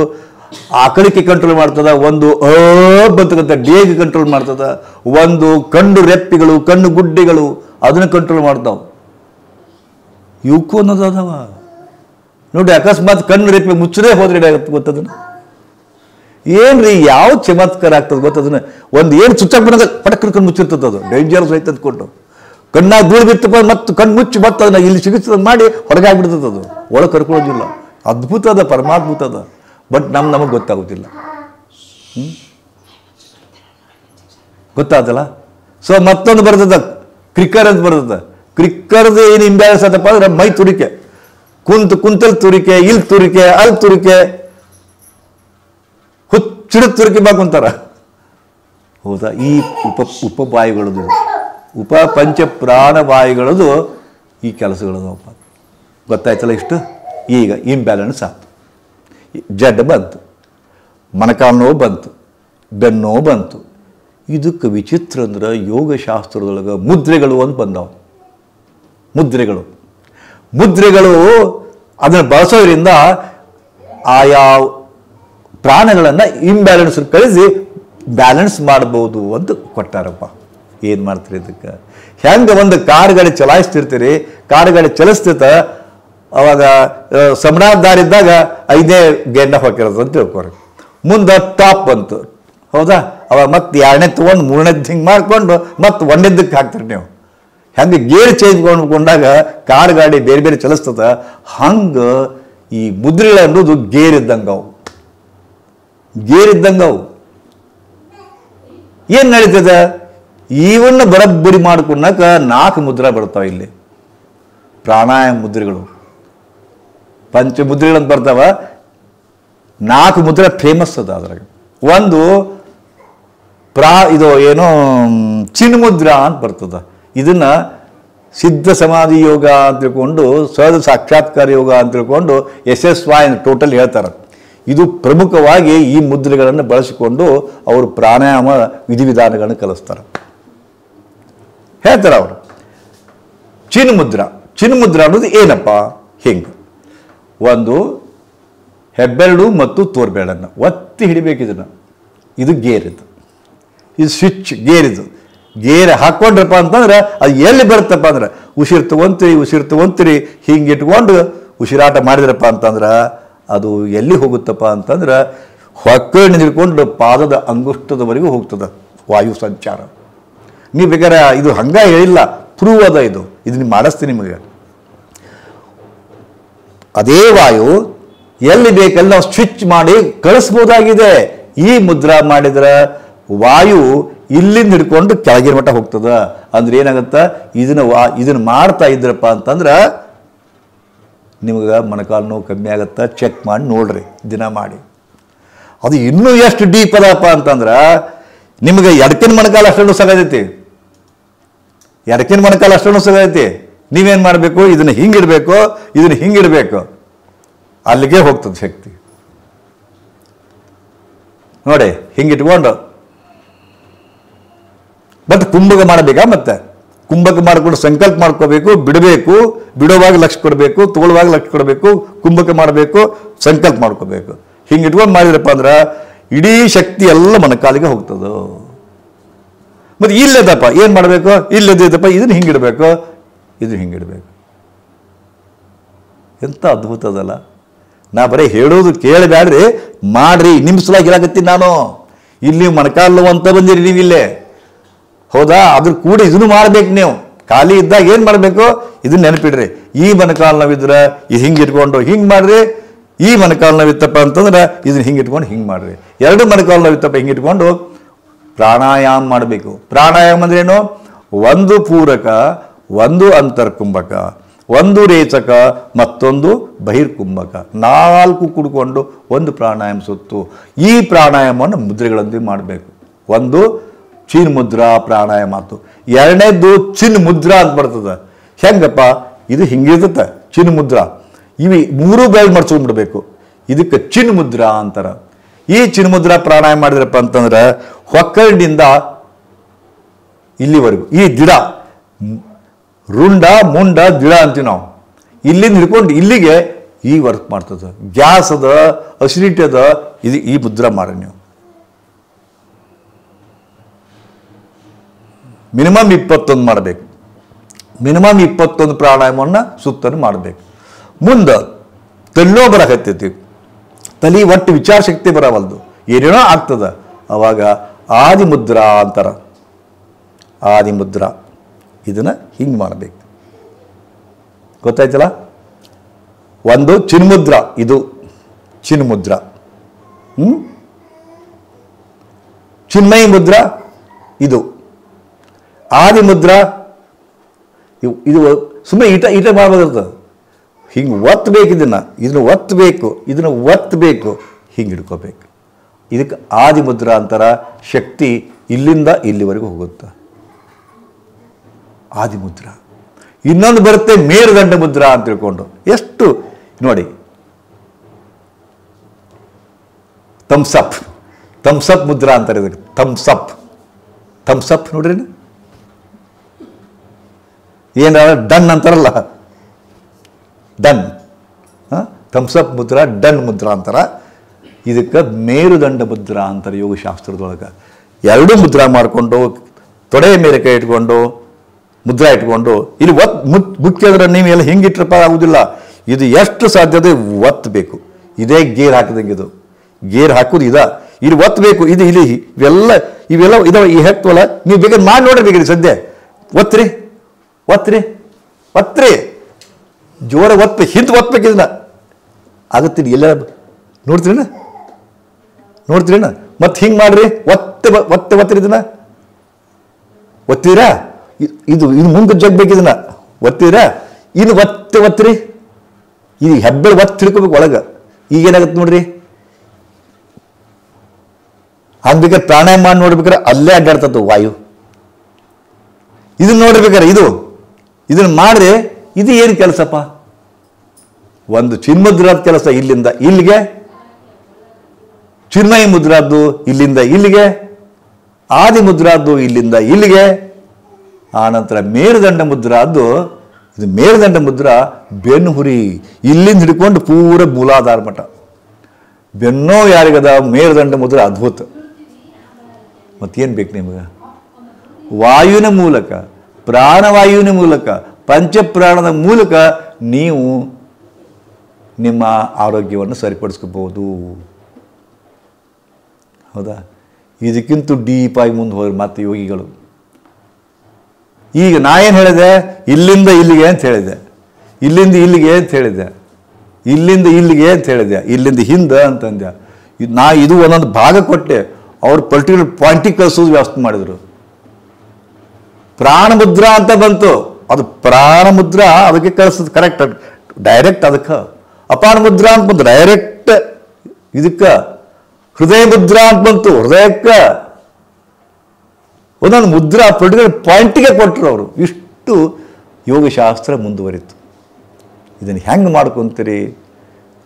ಆಕಳಿಕೆ ಕಂಟ್ರೋಲ್ ಮಾಡ್ತದ, ಒಂದು ಬಂತಕ್ಕಂಥ ಡೇಗೆ ಕಂಟ್ರೋಲ್ ಮಾಡ್ತದ, ಒಂದು ಕಣ್ಣು ರೆಪ್ಪಿಗಳು, ಕಣ್ಣು ಗುಡ್ಡೆಗಳು ಅದನ್ನು ಕಂಟ್ರೋಲ್ ಮಾಡ್ತಾವ. ಇವಕ್ಕೂ ಅನ್ನೋದು ಅದಾವ ನೋಡಿ. ಅಕಸ್ಮಾತ್ ಕಣ್ಣು ರೆಪ್ಪೆ ಮುಚ್ಚದೇ ಹೋದ್ರೆ ಏನಾಗುತ್ತೆ ಗೊತ್ತದನ್ನ? ಏನ್ರಿ ಯಾವ ಚಮತ್ಕಾರ ಆಗ್ತದೆ ಗೊತ್ತದನ್ನ? ಒಂದು ಏನು ಚುಚ್ಚಾಕ್ ಬಂದಾಗ ಪಟಕ್ ಕಣ್ಣು ಮುಚ್ಚಿರ್ತದೆ. ಅದು ಡೇಂಜರಸ್ ಐತೆ ಅಂದ್ಕೊಂಡು ಕಣ್ಣಾಗ ಧೂಳು ಬಿತ್ತಪ್ಪ ಮತ್ತು ಕಣ್ಣು ಮುಚ್ಚಿ ಮತ್ತೆ ಅದನ್ನ ಇಲ್ಲಿ ಸಿಗಿಸ್ತದ ಮಾಡಿ ಹೊರಗಾಗ್ಬಿಡ್ತದೆ. ಅದು ಒಳಗೆ ಕರ್ಕೊಳ್ಳೋದಿಲ್ಲ. ಅದ್ಭುತ ಅದ, ಪರಮಾದ್ಭುತ ಅದ. ಬಟ್ ನಮಗೆ ಗೊತ್ತಾಗೋದಿಲ್ಲ. ಗೊತ್ತಾದಲ್ಲ? ಸೊ ಮತ್ತೊಂದು ಬರ್ತದ, ಕ್ರಿಕ್ಕರ್ ಅಂತ ಬರ್ತದೆ. ಕ್ರಿಕ್ಕರ್ದು ಏನು ಇಂಬ್ಯಾಲೆನ್ಸ್ ಆತಪ್ಪ ಅಂದ್ರೆ ಮೈ ತುರಿಕೆ, ಕುಂತಲ್ ತುರಿಕೆ, ಇಲ್ಲಿ ತುರಿಕೆ, ಅಲ್ಲಿ ತುರಿಕೆ, ಹುಚ್ಚಿಡ ತುರಿಕೆ ಬಾಕುಂತಾರ. ಹೌದಾ? ಈ ಉಪವಾಯುಗಳದು, ಪಂಚ ಪ್ರಾಣವಾಯುಗಳದು ಈ ಕೆಲಸಗಳದಪ್ಪ. ಗೊತ್ತಾಯ್ತಲ್ಲ ಇಷ್ಟು? ಈಗ ಇಂಬ್ಯಾಲೆನ್ಸ್ ಆಯ್ತು. ಜಡ್ ಬಂತು, ಮೊಣಕಾಲು ನೋವು ಬಂತು, ಬೆನ್ನು ನೋವು ಬಂತು. ಇದಕ್ಕೆ ವಿಚಿತ್ರ ಅಂದ್ರೆ ಯೋಗಶಾಸ್ತ್ರದೊಳಗೆ ಮುದ್ರೆಗಳು ಅಂತ ಬಂದವು. ಮುದ್ರೆಗಳು ಅದನ್ನು ಬಳಸೋದ್ರಿಂದ ಆಯಾ ಪ್ರಾಣಗಳನ್ನು ಇಂಬ್ಯಾಲೆನ್ಸ್ ಕಳಿಸಿ ಬ್ಯಾಲೆನ್ಸ್ ಮಾಡ್ಬೋದು ಅಂತ ಕೊಟ್ಟಾರಪ್ಪ. ಏನು ಮಾಡ್ತೀರಿ ಇದಕ್ಕೆ? ಹೆಂಗೆ ಒಂದು ಕಾರ್ ಗಾಡಿ ಚಲಾಯಿಸ್ತಿರ್ತೀರಿ, ಕಾರ್ ಗಾಡಿ ಚಲಿಸ್ತಿರ್ತ, ಅವಾಗ ಸಮನಾದಾರಿದ್ದಾಗ 5ನೇ ಗೇರ್ನ ಹಾಕಿರೋದು ಅಂತ ತಿಳ್ಕೊರಿ. ಮುಂದೆ ಟಾಪ್ ಬಂತು, ಹೌದಾ? ಅವಾಗ ಮತ್ತೆ 2ನೇ ತೊಗೊಂಡು 3ನೇದ್ದು ಹಿಂಗೆ ಮಾಡಿಕೊಂಡು ಮತ್ತೆ 1ನೇದಕ್ಕೆ ಹಾಕ್ತೀರಿ ನೀವು. ಹೆಂಗೆ ಗೇರ್ ಚೇಂಜ್ ಕೊಂಡಾಗ ಕಾರ್ ಗಾಡಿ ಬೇರೆ ಬೇರೆ ಚಲಿಸ್ತದ, ಹಂಗೆ ಈ ಮುದ್ರೆಗಳು ಅನ್ನೋದು ಗೇರ್ ಇದ್ದಂಗೆ ಅವು. ಏನು ನಡೀತದೆ? ಇವನ್ನ ಬರಬ್ಬರಿ ಮಾಡ್ಕೊಂಡಾಕ 4 ಮುದ್ರಾ ಬರ್ತಾವ ಇಲ್ಲಿ. ಪ್ರಾಣಾಯಾಮ ಮುದ್ರೆಗಳು, ಪಂಚಮುದ್ರೆಗಳಂತ ಬರ್ತಾವ. 4 ಮುದ್ರೆ ಫೇಮಸ್ ಅದ ಅದ್ರಾಗ. ಒಂದು ಇದು ಏನೋ ಚಿನ್ಮುದ್ರಾ ಅಂತ ಬರ್ತದ. ಇದನ್ನು ಸಿದ್ಧ ಸಮಾಧಿ ಯೋಗ ಅಂತ ತಿಳ್ಕೊಂಡು, ಸಹಜ ಸಾಕ್ಷಾತ್ಕಾರ ಯೋಗ ಅಂತ ತಿಳ್ಕೊಂಡು SSY ಟೋಟಲ್ ಹೇಳ್ತಾರೆ. ಇದು ಪ್ರಮುಖವಾಗಿ ಈ ಮುದ್ರೆಗಳನ್ನು ಬಳಸಿಕೊಂಡು ಅವರು ಪ್ರಾಣಾಯಾಮ ವಿಧಿವಿಧಾನಗಳನ್ನು ಕಲಿಸ್ತಾರೆ, ಹೇಳ್ತಾರೆ ಅವರು. ಚಿನ್ಮುದ್ರಾ ಅನ್ನೋದು ಏನಪ್ಪ? ಹಿಂಗೆ ಒಂದು ಹೆಬ್ಬೆರಳು ಮತ್ತು ತೋರ್ಬೆರಳನ್ನು ಒತ್ತಿ ಹಿಡಿಬೇಕು. ಇದು ಗೇರ್, ಇದು ಸ್ವಿಚ್ ಗೇರ್. ಗೇರ್ ಹಾಕ್ಕೊಂಡ್ರಪ್ಪ ಅಂತಂದ್ರೆ ಅದು ಎಲ್ಲಿ ಬರುತ್ತಪ್ಪ ಅಂದ್ರೆ ಉಸಿರು ತಗೊಂತೀರಿ ಹಿಂಗೆ ಇಟ್ಕೊಂಡು ಉಸಿರಾಟ ಮಾಡಿದ್ರಪ್ಪ ಅಂತಂದ್ರೆ ಅದು ಎಲ್ಲಿ ಹೋಗುತ್ತಪ್ಪ ಅಂತಂದ್ರೆ ಹೊಕ್ಕಳಿನ ಹಿಡ್ಕೊಂಡು ಪಾದದ ಅಂಗುಷ್ಟದವರೆಗೂ ಹೋಗ್ತದೆ ವಾಯು ಸಂಚಾರ. ನೀವು ಬೇಕಾದ್ರೆ ಇದು ಹಂಗ ಹೇಳಿಲ್ಲ, ಪ್ರೂವ್ ಅದ. ಇದು ನೀವು ಮಾಡಿಸ್ತೀನಿ ನಿಮಗೆ. ಅದೇ ವಾಯು ಎಲ್ಲಿ ಬೇಕಲ್ಲಿ ನಾವು ಸ್ವಿಚ್ ಮಾಡಿ ಕಳಿಸ್ಬೋದಾಗಿದೆ. ಈ ಮುದ್ರಾ ಮಾಡಿದ್ರೆ ವಾಯು ಇಲ್ಲಿಂದ ಹಿಡ್ಕೊಂಡು ಕೆಳಗಿನ ಮಟ್ಟ ಹೋಗ್ತದ. ಅಂದ್ರೆ ಏನಾಗುತ್ತ, ಇದನ್ನು ಮಾಡ್ತಾ ಇದ್ರಪ್ಪ ಅಂತಂದ್ರೆ ನಿಮಗೆ ಮೊಣಕಾಲು ನೋವು ಕಮ್ಮಿ ಆಗುತ್ತಾ. ಚೆಕ್ ಮಾಡಿ ನೋಡ್ರಿ, ದಿನ ಮಾಡಿ. ಅದು ಇನ್ನೂ ಎಷ್ಟು ಡೀಪ್ ಅದಪ್ಪ ಅಂತಂದ್ರೆ ನಿಮಗೆ ಎಡಕಿನ ಮೊಣಕಾಲು ಅಷ್ಟೊಂದು ಸಗದೈತಿ, ನೀವೇನು ಮಾಡಬೇಕು? ಇದನ್ನು ಹಿಂಗಿಡ್ಬೇಕು, ಇದನ್ನು ಹಿಂಗಿಡ್ಬೇಕು, ಅಲ್ಲಿಗೆ ಹೋಗ್ತದೆ ಶಕ್ತಿ. ನೋಡಿ, ಹಿಂಗಿಟ್ಕೊಂಡು ಮತ್ತೆ ಕುಂಭಕ ಮಾಡಬೇಕಾ? ಮತ್ತೆ ಕುಂಭಕ ಮಾಡಿಕೊಂಡು ಸಂಕಲ್ಪ ಮಾಡ್ಕೋಬೇಕು, ಬಿಡಬೇಕು, ಬಿಡುವಾಗ ಲಕ್ಷ್ಯ ಕೊಡಬೇಕು, ತಗೊಳ್ಳುವಾಗ ಲಕ್ಷ್ಯ ಕೊಡಬೇಕು, ಕುಂಭಕ ಮಾಡಬೇಕು, ಸಂಕಲ್ಪ ಮಾಡ್ಕೋಬೇಕು. ಹಿಂಗೆ ಇಟ್ಕೊಂಡು ಮಾಡಿದ್ರಪ್ಪ ಅಂದ್ರೆ ಇಡೀ ಶಕ್ತಿ ಎಲ್ಲ ಮೊಣಕಾಲಿಗೆ ಹೋಗ್ತದೆ. ಮತ್ತೆ ಇಲ್ಲದಪ್ಪ ಏನು ಮಾಡಬೇಕು? ಇಲ್ಲದಪ್ಪ ಇದನ್ನು ಹಿಂಗಿಡ್ಬೇಕು, ಇದನ್ನು ಹಿಂಗಿಡ್ಬೇಕು. ಎಂಥ ಅದ್ಭುತ ಅದಲ್ಲ. ನಾ ಬರೀ ಹೇಳೋದು ಕೇಳಬೇಡ್ರಿ, ಮಾಡ್ರಿ. ನಿಮ್ಮ ಸಲುವಾಗಿ ಹೇಳಕತ್ತೀನಿ ನಾನು. ಇಲ್ಲಿ ನೀವು ಮೊಣಕಾಲು ಅಂತ ಬಂದಿರಿ ನೀವಿಲ್ಲೇ, ಹೌದಾ? ಅದ್ರ ಕೂಡ ಇದನ್ನು ಮಾಡ್ಬೇಕು. ನೀವು ಖಾಲಿ ಇದ್ದಾಗ ಏನು ಮಾಡಬೇಕು? ಇದನ್ನ ನೆನಪಿಡ್ರಿ. ಈ ಮೊಣಕಾಲು ನೋವಿದ್ರೆ ಇದು ಹಿಂಗೆ ಇಟ್ಕೊಂಡು ಹಿಂಗೆ ಮಾಡ್ರಿ. ಈ ಮೊಣಕಾಲು ನೋವಿತ್ತಪ್ಪ ಅಂತಂದ್ರೆ ಇದನ್ನ ಹಿಂಗೆ ಇಟ್ಕೊಂಡು ಹಿಂಗೆ ಮಾಡ್ರಿ. 2 ಮೊಣಕಾಲು ನೋವಿತ್ತಪ್ಪ ಹಿಂಗೆ ಇಟ್ಕೊಂಡು ಪ್ರಾಣಾಯಾಮ ಮಾಡಬೇಕು. ಪ್ರಾಣಾಯಾಮ ಅಂದ್ರೆ ಏನು? ಒಂದು ಪೂರಕ, ಒಂದು ಅಂತರ್ಕುಂಭಕ, ಒಂದು ರೇಚಕ, ಮತ್ತೊಂದು ಬಹಿರ್ಕುಂಭಕ, 4 ಕುಡ್ಕೊಂಡು ಒಂದು ಪ್ರಾಣಾಯಾಮ ಸುತ್ತು. ಈ ಪ್ರಾಣಾಯಾಮವನ್ನು ಮುದ್ರೆಗಳೊಂದಿಗೆ ಮಾಡಬೇಕು. ಒಂದು ಚಿನ್ ಮುದ್ರಾ ಪ್ರಾಣಾಯಾಮ ಆಯ್ತು. 2ನೇದ್ದು ಚಿನ್ ಮುದ್ರಾ ಅಂತ ಬರ್ತದೆ. ಹೆಂಗಪ್ಪ? ಇದು ಹಿಂಗಿರ್ತದೆ ಚಿನ್ ಮುದ್ರಾ. ಇವು 3 ಬೆರಳು ಮಡ್ಸ್ಕೊಂಡ್ಬಿಡ್ಬೇಕು. ಇದಕ್ಕೆ ಚಿನ್ ಮುದ್ರಾ ಅಂತಾರೆ. ಈ ಚಿನ್ ಮುದ್ರಾ ಪ್ರಾಣಾಯಾಮ ಮಾಡಿದ್ರಪ್ಪ ಅಂತಂದ್ರೆ ಹೊಕ್ಕಳಿನಿಂದ ಇಲ್ಲಿವರೆಗೂ ಈ ದಿಡ, ರುಂಡ ಮುಂಡ ದಿಡ ಅಂತೀವಿ ನಾವು. ಇಲ್ಲಿಂದ ಹಿಡ್ಕೊಂಡು ಇಲ್ಲಿಗೆ ಈ ವರ್ಕ್ ಮಾಡ್ತದೆ. ಗ್ಯಾಸ್ ಅದ, ಅಸಿಡಿಟಿ ಅದ, ಇದು ಈ ಮುದ್ರಾ ಮಾಡಿ ನೀವು. ಮಿನಿಮಮ್ 21 ಮಾಡಬೇಕು. ಮಿನಿಮಮ್ 21 ಪ್ರಾಣಾಯಾಮವನ್ನು ಸುತ್ತನ್ನು ಮಾಡಬೇಕು. ಮುಂದೆ ತಲೆನೋ ಬರಕತ್ತೈತಿ, ತಲೆ ಒಟ್ಟು ವಿಚಾರ ಶಕ್ತಿ ಬರವಲ್ದು, ಏನೇನೋ ಆಗ್ತದ. ಅವಾಗ ಆದಿಮುದ್ರಾ ಅಂತಾರ. ಆದಿಮುದ್ರಾ ಇದನ್ನು ಹಿಂಗೆ ಮಾಡಬೇಕು. ಗೊತ್ತಾಯ್ತಲ್ಲ? ಒಂದು ಚಿನ್ಮುದ್ರಾ, ಇದು ಚಿನ್ಮುದ್ರಾ. ಚಿನ್ಮಯಿ ಮುದ್ರಾ ಇದು. ಆದಿಮುದ್ರಾ ಇದು ಸುಮ್ಮನೆ ಈಟ ಮಾಡಬಾರ್ದು. ಹಿಂಗೆ ಒತ್ತಬೇಕು. ಇದನ್ನು ಒತ್ತಬೇಕು, ಹಿಂಗೆ ಹಿಡ್ಕೋಬೇಕು. ಇದಕ್ಕೆ ಆದಿಮುದ್ರಾ ಅಂತಾರ. ಶಕ್ತಿ ಇಲ್ಲಿಂದ ಇಲ್ಲಿವರೆಗೂ ಹೋಗುತ್ತೆ, ಆದಿಮುದ್ರಾ. ಇನ್ನೊಂದು ಬರುತ್ತೆ ಮೇರುದಂಡ ಮುದ್ರಾ ಅಂತ ತಿಳ್ಕೊಂಡು. ಎಷ್ಟು ನೋಡಿ, ಥಮ್ಸಪ್ ಮುದ್ರಾ ಅಂತಾರೆ ಇದಕ್ಕೆ. ಥಮ್ಸಪ್ ನೋಡ್ರಿ. ಏನ ಡನ್ ಅಂತಾರಲ್ಲ, done. Thumbs up Mudra, done Mudra ಅಂತಾರ. ಇದಕ್ಕೆ ಮೇರುದಂಡ ಮುದ್ರಾ ಅಂತಾರೆ ಯೋಗಶಾಸ್ತ್ರದೊಳಗೆ. 2 ಮುದ್ರಾ ಮಾಡಿಕೊಂಡು ತೊಡೆಯ ಮೇಲೆ ಕೈ ಇಟ್ಕೊಂಡು ಮುದ್ರಾ ಇಟ್ಕೊಂಡು ಇಲ್ಲಿ ಮುಖ್ಯ ಅಂದ್ರೆ ನೀವು ಎಲ್ಲ ಹಿಂಗಿಟ್ರಪ್ಪ ಆಗುದಿಲ್ಲ. ಇದು ಎಷ್ಟು ಸಾಧ್ಯತೆ ಒತ್ತಬೇಕು. ಇದೇ ಗೇರ್ ಹಾಕಿದಂಗೆ. ಇದು ಗೇರ್ ಹಾಕೋದು ಇಲ್ಲಿ ಒತ್ತಬೇಕು. ಇದು ಇಲ್ಲಿ ಇವೆಲ್ಲ ಇದಾವೆ. ಈ ಹಾಕ್ತವಲ್ಲ, ನೀವು ಬೇಕಾದ್ರೆ ಮಾಡಿ ನೋಡ್ರಿ. ಬೇಕಾದ್ರೆ ಸದ್ಯ ಒತ್ರಿ ಜೋರ ಒತ್ತಬೇಕು, ಹಿಂದೆ ಒತ್ತಬೇಕು. ಇದನ್ನ ಆಗುತ್ತೀನಿ ಎಲ್ಲ ನೋಡ್ತೀರೇನ? ಮತ್ತೆ ಹಿಂಗೆ ಮಾಡ್ರಿ. ಒತ್ತಿರಿ. ಇದನ್ನ ಒತ್ತಿರಾ? ಇದು ಮುಂದೆ ಜಗ್ಬೇಕು. ಇದನ್ನ ಒತ್ತಿರಾ? ಇನ್ನು ಒತ್ತಿರಿ. ಇದು ಹೆಬ್ಬೆಳು ಒತ್ತಿ ಹಿಡ್ಕೋಬೇಕು ಒಳಗೆ. ಈಗೇನಾಗುತ್ತೆ ನೋಡ್ರಿ, ಹಂಗೆ ಬೇಕಾದ್ರೆ ಪ್ರಾಣಾಯಾಮ ಮಾಡಿ ನೋಡ್ಬೇಕಾದ್ರೆ ಅಲ್ಲೇ ಅಡ್ಡಾಡ್ತದ್ದು ವಾಯು. ಇದನ್ನ ನೋಡ್ಬೇಕಾರೆ ಇದನ್ನು ಮಾಡಿದ್ರೆ ಇದು ಏನು ಕೆಲಸಪ್ಪ? ಒಂದು ಚಿನ್ಮುದ್ರಾದ ಕೆಲಸ ಇಲ್ಲಿಂದ ಇಲ್ಲಿಗೆ, ಚಿನ್ಮಯ ಮುದ್ರಾದ್ದು ಇಲ್ಲಿಂದ ಇಲ್ಲಿಗೆ, ಆದಿ ಮುದ್ರಾದ್ದು ಇಲ್ಲಿಂದ ಇಲ್ಲಿಗೆ, ಆನಂತರ ಮೇರುದಂಡ ಮುದ್ರಾದ್ದು, ಇದು ಮೇರುದಂಡ ಮುದ್ರಾ ಬೆನ್ನು ಹುರಿ ಇಲ್ಲಿಂದ ಹಿಡ್ಕೊಂಡು ಪೂರ ಮೂಲಾಧಾರ ಮಠ. ಬೆನ್ನೋ ಯಾರಿಗದ ಮೇರುದಂಡ ಮುದ್ರ ಅದ್ಭುತ. ಮತ್ತೇನು ಬೇಕು ನಿಮಗೆ? ವಾಯುವಿನ ಮೂಲಕ, ಪ್ರಾಣವಾಯುವಿನ ಮೂಲಕ, ಪಂಚಪ್ರಾಣದ ಮೂಲಕ ನೀವು ನಿಮ್ಮ ಆರೋಗ್ಯವನ್ನು ಸರಿಪಡಿಸ್ಕೋಬಹುದು. ಹೌದಾ? ಇದಕ್ಕಿಂತ ಡೀಪಾಗಿ ಮುಂದೆ ಹೋದ್ರೆ ಮತ್ತೆ ಯೋಗಿಗಳು. ಈಗ ನಾ ಏನು ಹೇಳಿದೆ? ಇಲ್ಲಿಂದ ಇಲ್ಲಿಗೆ ಅಂತ ಹೇಳಿದೆ, ಇಲ್ಲಿಂದ ಇಲ್ಲಿಗೆ ಅಂತ ಹೇಳಿದೆ, ಇಲ್ಲಿಂದ ಇಲ್ಲಿಗೆ ಅಂತ ಹೇಳಿದೆ, ಇಲ್ಲಿಂದ ಹಿಂದೆ ಅಂತಂದೆ. ಇದು ಒಂದೊಂದು ಭಾಗ ಕೊಟ್ಟೆ, ಅವ್ರು ಪರ್ಟಿಕ್ಯುಲರ್ ಪಾಯಿಂಟಿಗೆ ಕಳಿಸೋದು ವ್ಯವಸ್ಥೆ ಮಾಡಿದರು. ಪ್ರಾಣಮುದ್ರಾ ಅಂತ ಬಂತು, ಅದು ಪ್ರಾಣಮುದ್ರಾ ಅದಕ್ಕೆ ಕಳಿಸೋದು ಕರೆಕ್ಟ್, ಡೈರೆಕ್ಟ್ ಅದಕ್ಕೆ. ಅಪಾನ ಮುದ್ರಾ ಅಂತ ಬಂತು, ಡೈರೆಕ್ಟ್ ಇದಕ್ಕೆ. ಹೃದಯ ಮುದ್ರಾ ಅಂತ ಬಂತು, ಹೃದಯಕ್ಕೆ. ಒಂದೊಂದು ಮುದ್ರಾ ಪರ್ಟಿಕ್ಯುಲರ್ ಪಾಯಿಂಟಿಗೆ ಕೊಟ್ಟರು ಅವರು. ಇಷ್ಟು ಯೋಗಶಾಸ್ತ್ರ ಮುಂದುವರಿತು. ಇದನ್ನು ಹೆಂಗೆ ಮಾಡ್ಕೊತೀರಿ?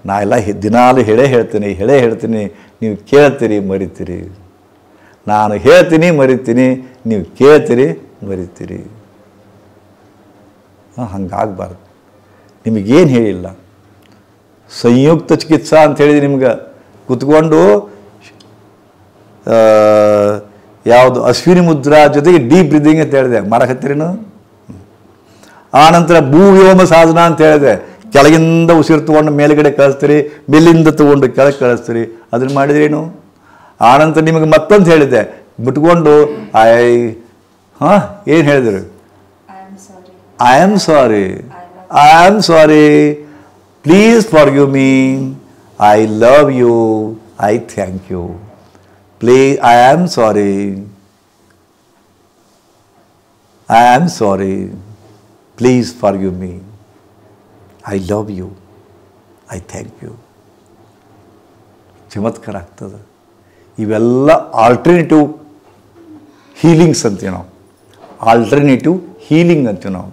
ನಾ ಎಲ್ಲ ದಿನಾಲು ಹೇಳ್ತೀನಿ, ನೀವು ಕೇಳ್ತೀರಿ ಮರಿತೀರಿ. ನಾನು ಹೇಳ್ತೀನಿ ಮರಿತೀನಿ, ನೀವು ಕೇಳ್ತೀರಿ ಮರಿತೀರಿ. ಹಂಗಾಗಬಾರ್ದು. ನಿಮಗೇನು ಹೇಳಿಲ್ಲ, ಸಂಯುಕ್ತ ಚಿಕಿತ್ಸಾ ಅಂತ ಹೇಳಿದೆ ನಿಮ್ಗೆ. ಕೂತ್ಕೊಂಡು ಯಾವುದು ಅಶ್ವಿನಿ ಮುದ್ರಾ ಜೊತೆಗೆ ಡೀಪ್ ಬ್ರೀದಿಂಗ್ ಅಂತ ಹೇಳಿದೆ, ಮಾಡಕತ್ತೀರೇನು? ಆನಂತರ ಭೂವ್ಯೋಮ ಸಾಧನ ಅಂತ ಹೇಳಿದೆ, ಕೆಳಗಿಂದ ಉಸಿರು ತೊಗೊಂಡು ಮೇಲುಗಡೆ ಕಳಿಸ್ತೀರಿ, ಮೇಲಿಂದ ತೊಗೊಂಡು ಕೆಳಗೆ ಕಳಿಸ್ತೀರಿ. ಅದನ್ನು ಮಾಡಿದ್ರೇನು? ಆನಂತರ ನಿಮಗೆ ಮತ್ತೊಂದು ಹೇಳಿದ್ದೆ, ಬಿಟ್ಕೊಂಡು ಏನು ಹೇಳಿದ್ರು? I am sorry, please forgive me, I love you, I thank you. Please, I am sorry. Please forgive me. I love you. I thank you. ಚಮತ್ಕಾರ ಆಗ್ತದೆ. ಇವೆಲ್ಲ ಆಲ್ಟರ್ನೇಟಿವ್ ಹೀಲಿಂಗ್ಸ್ ಅಂತೀವಿ ನಾವು. ಆಲ್ಟರ್ನೇಟಿವ್ ಹೀಲಿಂಗ್ ಅಂತೀವಿ ನಾವು.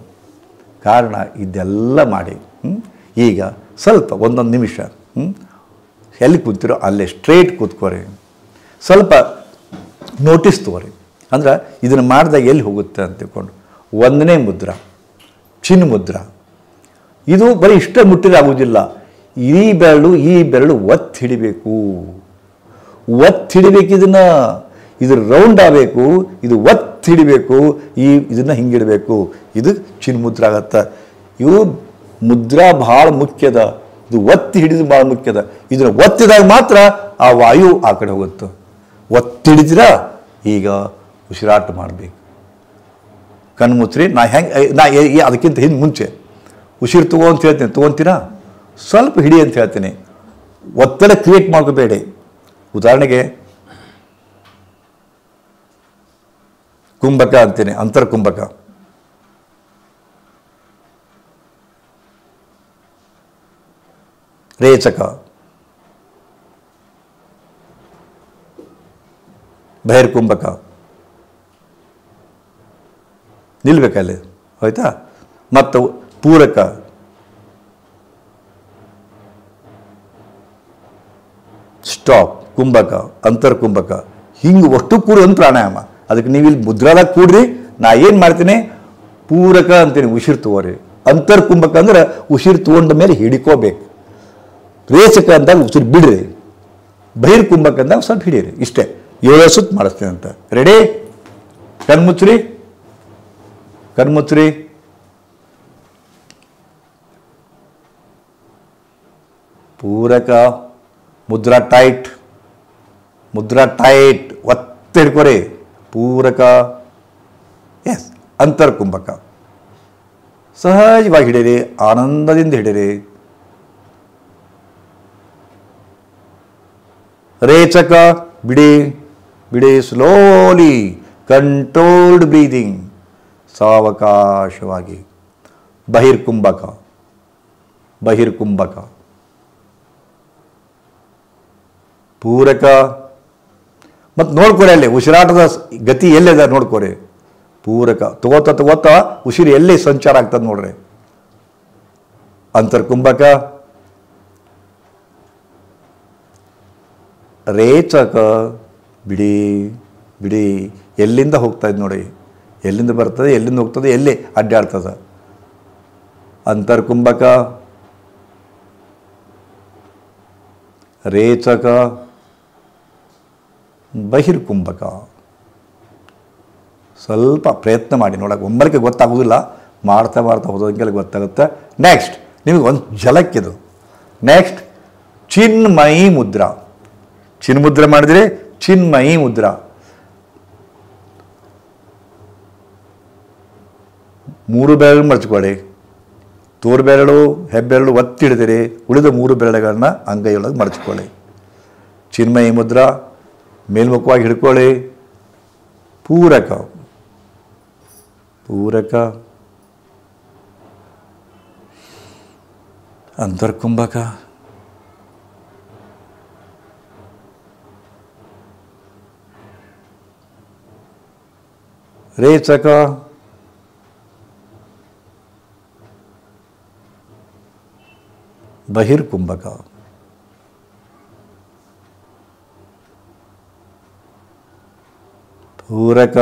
ಕಾರಣ ಇದೆಲ್ಲ ಮಾಡಿ ಈಗ ಸ್ವಲ್ಪ ಒಂದೊಂದು ನಿಮಿಷ ಎಲ್ಲಿ ಕೂತಿರೋ ಅಲ್ಲೇ ಸ್ಟ್ರೇಟ್ ಕೂತ್ಕೋರಿ. ಸ್ವಲ್ಪ ನೋಟಿಸ್ ತಗೋರಿ. ಅಂದ್ರೆ ಇದನ್ನು ಮಾಡಿದಾಗ ಎಲ್ಲಿ ಹೋಗುತ್ತೆ ಅಂತ ತಿಳ್ಕೊಂಡು. ಒಂದನೇ ಮುದ್ರಾ ಚಿನ್ ಮುದ್ರಾ. ಇದು ಬರೀ ಇಷ್ಟ ಮುಟ್ಟಿದ್ರೆ ಆಗೋದಿಲ್ಲ. ಈ ಬೆರಳು ಒತ್ತಿ ಹಿಡಿಬೇಕು. ಇದು ರೌಂಡ್ ಆಗಬೇಕು, ಇದು ಒತ್ತಿ ಹಿಡಿಬೇಕು, ಇದನ್ನು ಹಿಂಗಿಡಬೇಕು. ಇದು ಚಿನ್ ಮುದ್ರಾ ಆಗತ್ತೆ. ಇವು ಮುದ್ರಾ ಭಾಳ ಮುಖ್ಯದ. ಇದು ಒತ್ತಿ ಹಿಡಿದು ಭಾಳ ಮುಖ್ಯದ. ಇದನ್ನು ಒತ್ತಿದಾಗ ಮಾತ್ರ ಆ ವಾಯು ಆ ಕಡೆ ಹೋಗುತ್ತೆ. ಒತ್ತಿ ಹಿಡಿತೀರಾ? ಈಗ ಉಸಿರಾಟ ಮಾಡಬೇಕು. ಕಣ್ಣು ಮುಚ್ಚ್ರಿ. ಅದಕ್ಕಿಂತ ಹಿಂದೆ ಮುಂಚೆ ಉಸಿರು ತಗೋ ಅಂತ ಹೇಳ್ತೀನಿ, ತೊಗೊತೀರಾ? ಸ್ವಲ್ಪ ಹಿಡಿ ಅಂತ ಹೇಳ್ತೀನಿ. ಒತ್ತಡ ಕ್ರಿಯೇಟ್ ಮಾಡ್ಕೋಬೇಡಿ. ಉದಾಹರಣೆಗೆ ಕುಂಭಕ ಅಂತೀನಿ, ಅಂತರ್ಕುಂಭಕ. ರೇಚಕ, ಬಹಿರ್ಕುಂಭಕ. ನಿಲ್ಬೇಕಲ್ಲಿ, ಆಯ್ತಾ? ಮತ್ತು ಪೂರಕ, ಸ್ಟಾಪ್, ಕುಂಭಕ, ಅಂತರ್ಕುಂಭಕ. ಹಿಂಗೆ ಅಷ್ಟು ಕೂಡಿ ಒಂದು ಪ್ರಾಣಾಯಾಮ. ಅದಕ್ಕೆ ನೀವು ಇಲ್ಲಿ ಮುದ್ರಾದಾಗ ಕೂಡ್ರಿ. ನಾ ಏನು ಮಾಡ್ತೀನಿ? ಪೂರಕ ಅಂತೀನಿ, ಉಸಿರು ತಗೋರಿ. ಅಂತರ್ಕುಂಭಕ ಅಂದ್ರೆ ಉಸಿರು ತಗೊಂಡ ಮೇಲೆ ಹಿಡ್ಕೋಬೇಕು. ರೇಚಕ ಅಂದಾಗ ಉಸಿರು ಬಿಡ್ರಿ. ಬಹಿರ್ಕುಂಭಕ ಅಂದಾಗ ಸ್ವಲ್ಪ ಹಿಡೀರಿ. ಇಷ್ಟೇ. 7 ಸುತ್ತು ಮಾಡಿಸ್ತೀನಿ ಅಂತ. ರೆಡಿ? ಕಣ್ಮುಚ್ಚ್ರಿ. ಪೂರಕ, ಮುದ್ರಾ ಟೈಟ್, ಒತ್ತಿ ಹಿಡ್ಕೊರಿ. ಪೂರಕ, ಎಸ್. ಅಂತರ್ಕುಂಭಕ ಸಹಜವಾಗಿ ಹಿಡೀರಿ, ಆನಂದದಿಂದ ಹಿಡೀರಿ. ರೇಚಕ ಬಿಡಿ, ಸ್ಲೋಲಿ, ಕಂಟ್ರೋಲ್ಡ್ ಬ್ರೀದಿಂಗ್, ಸಾವಕಾಶವಾಗಿ. ಬಹಿರ್ಕುಂಭಕ, ಪೂರಕ, ಮತ್ತು ನೋಡ್ಕೊರಿ ಅಲ್ಲಿ ಉಸಿರಾಟದ ಗತಿ ಎಲ್ಲಿದೆ ನೋಡ್ಕೊರಿ. ಪೂರಕ ತಗೋತಾ ಉಸಿರು ಎಲ್ಲಿ ಸಂಚಾರ ಆಗ್ತದೆ ನೋಡ್ರಿ. ಅಂತರ್ಕುಂಭಕ, ರೇಚಕ, ಬಿಡಿ ಬಿಡಿ ಎಲ್ಲಿಂದ ಹೋಗ್ತಾ ಇದೆ ನೋಡಿ, ಎಲ್ಲಿಂದ ಬರ್ತದೆ, ಎಲ್ಲಿಂದ ಹೋಗ್ತದೆ, ಎಲ್ಲಿ ಅಡ್ಡಾಡ್ತದೆ. ಅಂತರ್ಕುಂಭಕ, ರೇಚಕ, ಬಹಿರ್ಕುಂಭಕ. ಸ್ವಲ್ಪ ಪ್ರಯತ್ನ ಮಾಡಿ ನೋಡಕ್ಕೆ, ಒಮ್ಮಲಿಗೆ ಗೊತ್ತಾಗೋದಿಲ್ಲ, ಮಾಡ್ತಾ ಹೋದಂಗೆಲ್ಲ ಗೊತ್ತಾಗುತ್ತೆ. ನೆಕ್ಸ್ಟ್ ನಿಮಗೆ ಒಂದು ಝಲಕ್ಕಿದು. ನೆಕ್ಸ್ಟ್ ಚಿನ್ಮಯಿ ಮುದ್ರಾ. ಚಿನ್ಮುದ್ರೆ ಮಾಡಿದ್ರೆ ಚಿನ್ಮಯಿ ಮುದ್ರಾ. ಮೂರು ಬೆರಳು ಮರ್ಚ್ಕೊಳ್ಳಿ. ತೋರು ಬೆರಳು, ಹೆಬ್ಬೆರಳು ಒತ್ತಿಡಿದಿರಿ, ಉಳಿದ ಮೂರು ಬೆರಳುಗಳನ್ನ ಅಂಗೈಯೊಳಗೆ ಮರ್ಚ್ಕೊಳ್ಳಿ. ಚಿನ್ಮಯಿ ಮುದ್ರಾ. ಮೇಲ್ಮುಖವಾಗಿ ಹಿಡ್ಕೊಳ್ಳಿ. ಪೂರಕ, ಪೂರಕ, ಅಂತರ್ಕುಂಭಕ, ರೇಚಕ, ಬಹಿರ್ಕುಂಭಕ. ಪೂರಕ,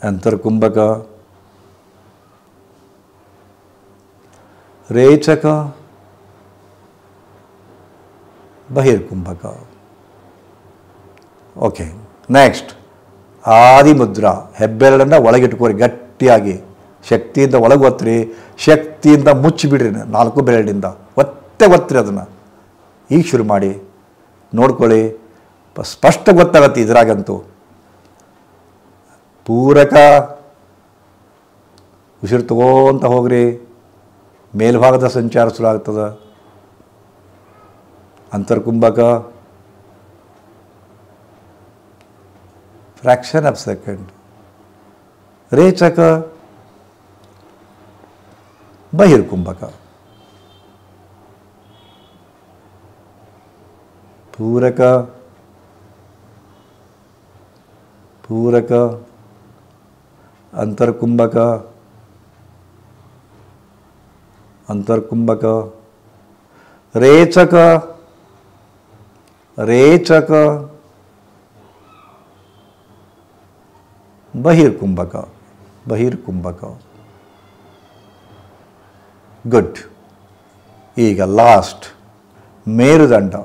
ಅಂತರ್ಕುಂಭಕ, ರೇಚಕ, ಬಹಿರ್ಕುಂಭಕ. Okay, next ಆದಿಮುದ್ರಾ. ಹೆಬ್ಬೆರಳನ್ನು ಒಳಗಿಟ್ಕೋರಿ ಗಟ್ಟಿಯಾಗಿ, ಶಕ್ತಿಯಿಂದ ಒಳಗೆ ಒತ್ತಿರಿ, ಶಕ್ತಿಯಿಂದ ಮುಚ್ಚಿಬಿಡ್ರಿ 4 ಬೆರಳಿನಿಂದ ಒತ್ತಿರಿ ಅದನ್ನು. ಈಗ ಶುರು ಮಾಡಿ ನೋಡ್ಕೊಳ್ಳಿ, ಸ್ಪಷ್ಟ ಗೊತ್ತಾಗತ್ತೆ ಇದ್ರಾಗಂತೂ. ಪೂರಕ, ಉಸಿರು ತಗೋಂತ ಹೋಗ್ರಿ, ಮೇಲ್ಭಾಗದ ಸಂಚಾರ ಶುರು ಆಗ್ತದೆ. ಅಂತರ್ಕುಂಭಕ, ಫ್ರ್ಯಾಕ್ಷನ್ ಆಫ್ ಸೆಕೆಂಡ್. ರೇಚಕ, ಬಹಿರ್ಕುಂಭಕ. ಪೂರಕ, ಪೂರಕ, ಅಂತರ್ಕುಂಭಕ, ಅಂತರ್ಕುಂಭಕ, ರೇಚಕ, ರೇಚಕ, ಬಹಿರ್ಕುಂಭಕ, ಬಹಿರ್ಕುಂಭಕ. ಗುಡ್. ಈಗ ಲಾಸ್ಟ್ ಮೇರುದಂಡ.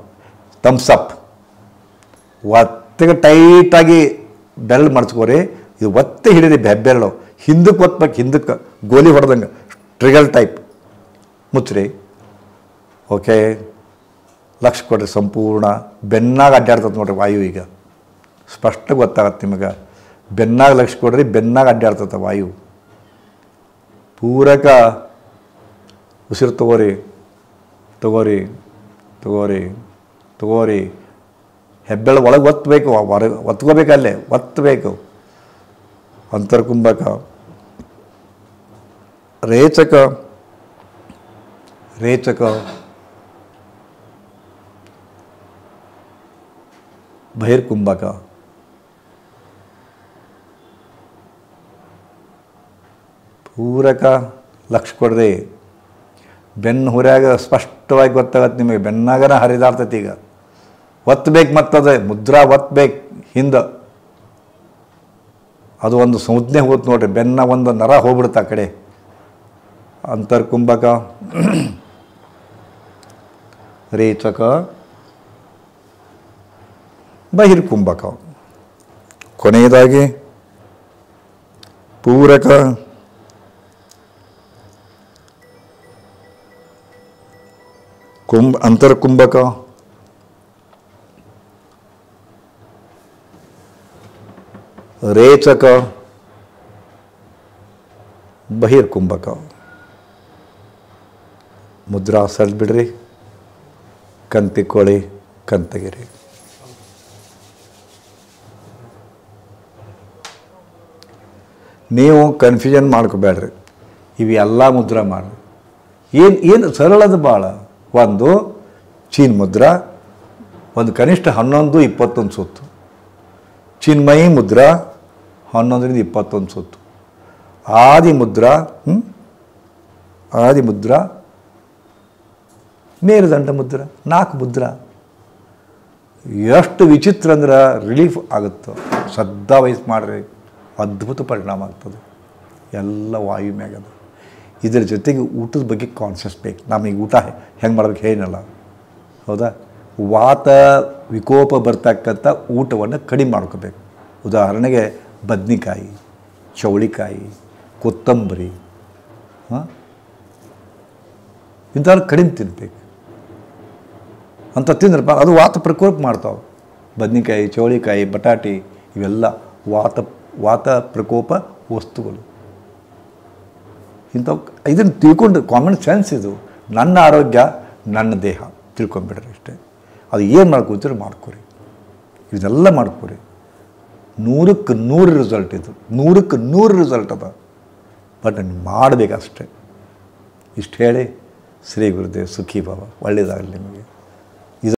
ಥಮ್ಸಪ್. ಒತ್ತಿಗೆ ಟೈಟಾಗಿ ಬೆರಳು ಮರ್ಚ್ಕೋರಿ. ಇದು ಒತ್ತೆ ಹಿಡೀರಿ ಬೆರಳು, ಹಿಂದಕ್ಕೆ ಒತ್ತಬೇಕು, ಹಿಂದಕ್ಕೆ ಗೋಲಿ ಹೊಡೆದಂಗೆ ಟ್ರಿಗಲ್ ಟೈಪ್ ಮುಚ್ಚ್ರಿ. ಓಕೆ, ಲಕ್ಷ ಕೊಡ್ರಿ. ಸಂಪೂರ್ಣ ಬೆನ್ನಾಗ ಅಡ್ಡಾಡ್ತದೆ ನೋಡ್ರಿ ವಾಯು. ಈಗ ಸ್ಪಷ್ಟ ಗೊತ್ತಾಗತ್ತೆ ನಿಮಗೆ. ಬೆನ್ನಾಗ ಲಕ್ಷ ಕೊಡ್ರಿ, ಬೆನ್ನಾಗ ಅಡ್ಡಾಡ್ತದೆ ವಾಯು. ಪೂರಕ, ಉಸಿರು ತಗೋರಿ, ತಗೋರಿ, ತಗೋರಿ, ತಗೋರಿ. ಹೆಬ್ಬೆಳು ಒಳಗೆ ಒತ್ತಬೇಕು, ಹೊರಗೆ ಒತ್ಕೋಬೇಕಲ್ಲೇ, ಒತ್ತಬೇಕು. ಅಂತರ್ಕುಂಭಕ, ರೇಚಕ, ರೇಚಕ, ಬಹಿರ್ಕುಂಭಕ. ಪೂರಕ, ಲಕ್ಷ ಕೊಡ್ರಿ. ಬೆನ್ನು ಹುರಿಯಾಗ ಸ್ಪಷ್ಟವಾಗಿ ಗೊತ್ತಾಗತ್ತೆ ನಿಮಗೆ. ಬೆನ್ನಾಗನ ಹರಿದಾಡ್ತೈತಿ. ಈಗ ಒತ್ತಬೇಕು, ಮತ್ತದ ಮುದ್ರಾ ಒತ್ತಬೇಕು ಹಿಂದೆ. ಅದು ಒಂದು ಸಂಜ್ಞೆ ಹೋಗುತ್ತೆ ನೋಡ್ರಿ, ಬೆನ್ನ ಒಂದು ನರ ಹೋಗ್ಬಿಡುತ್ತೆ ಆ ಕಡೆ. ಅಂತರ್ಕುಂಭಕ, ರೇಚಕ, ಬಹಿರ್ಕುಂಭಕ. ಕೊನೆಯದಾಗಿ ಪೂರಕ, ಅಂತರ್ಕುಂಭಕ, ರೇಚಕ, ಬಹಿರ್ಕುಂಭಕ. ಮುದ್ರಾ ಸೆಳೆದು ಬಿಡ್ರಿ, ಕಂತಿಕೊಳ್ಳಿ, ಕಂತಗಿರಿ. ನೀವು ಕನ್ಫ್ಯೂಷನ್ ಮಾಡ್ಕೋಬೇಡ್ರಿ, ಇವೆಲ್ಲ ಮುದ್ರಾ ಮಾಡ್ರಿ. ಏನು ಸರಳದ ಭಾಳ. ಒಂದು ಚೀನ್ ಮುದ್ರಾ ಒಂದು ಕನಿಷ್ಠ 11-21 ಸುತ್ತು. ಚಿನ್ಮಯಿ ಮುದ್ರಾ 11-21 ಸುತ್ತು. ಆದಿ ಮುದ್ರಾ ಮೇರುದಂಡ ಮುದ್ರಾ 4 ಮುದ್ರಾ. ಎಷ್ಟು ವಿಚಿತ್ರ ಅಂದ್ರೆ ರಿಲೀಫ್ ಆಗುತ್ತೋ ಶ್ರದ್ಧಾ ವಹಿಸಿ ಮಾಡ್ರಿ, ಅದ್ಭುತ ಪರಿಣಾಮ ಆಗ್ತದೆ. ಎಲ್ಲ ವಾಯು ಮ್ಯಾಗದ. ಇದರ ಜೊತೆಗೆ ಊಟದ ಬಗ್ಗೆ ಕಾನ್ಷಿಯಸ್ ಬೇಕು. ನಮಗೆ ಊಟ ಹೆಂಗೆ ಮಾಡ್ಬೇಕು ಏನಲ್ಲ, ಹೌದಾ? ವಾತ ವಿಕೋಪ ಬರ್ತಕ್ಕಂಥ ಊಟವನ್ನು ಕಡಿಮೆ ಮಾಡ್ಕೋಬೇಕು. ಉದಾಹರಣೆಗೆ ಬದ್ನಿಕಾಯಿ, ಚೌಳಿಕಾಯಿ, ಕೊತ್ತಂಬರಿ ಇಂಥವ್ರು ಕಡಿಮೆ ತಿನ್ನಬೇಕು. ಅಂತ ತಿಂದ್ರಪ್ಪ ಅದು ವಾತ ಪ್ರಕೋಪ ಮಾಡ್ತಾವೆ. ಬದ್ನಿಕಾಯಿ, ಚೌಳಿಕಾಯಿ, ಬಟಾಟಿ ಇವೆಲ್ಲ ವಾತ ಪ್ರಕೋಪ ವಸ್ತುಗಳು. ಇಂಥವು ಇದನ್ನು ತಿಳ್ಕೊಂಡು ಕಾಮನ್ ಸೆನ್ಸ್ ಇದು. ನನ್ನ ಆರೋಗ್ಯ ನನ್ನ ದೇಹ ತಿಳ್ಕೊಂಬಿಡ್ರಿ ಅಷ್ಟೇ. ಅದು ಏನು ಮಾಡ್ಕೊತೀರಿ ಮಾಡ್ಕೊರಿ, ಇದೆಲ್ಲ ಮಾಡ್ಕೊರಿ. 100ಕ್ಕೆ 100 ರಿಸಲ್ಟ್ ಇದು, 100ಕ್ಕೆ 100 ರಿಸಲ್ಟ್ ಅದ. ಬಟ್ ನೀವು ಮಾಡಬೇಕಷ್ಟೆ. ಇಷ್ಟು ಹೇಳಿ ಶ್ರೀ ಗುರುದೇವ್ ಸುಖಿ ಭವ. ಒಳ್ಳೆಯದಾಗಲಿ ನಿಮಗೆ.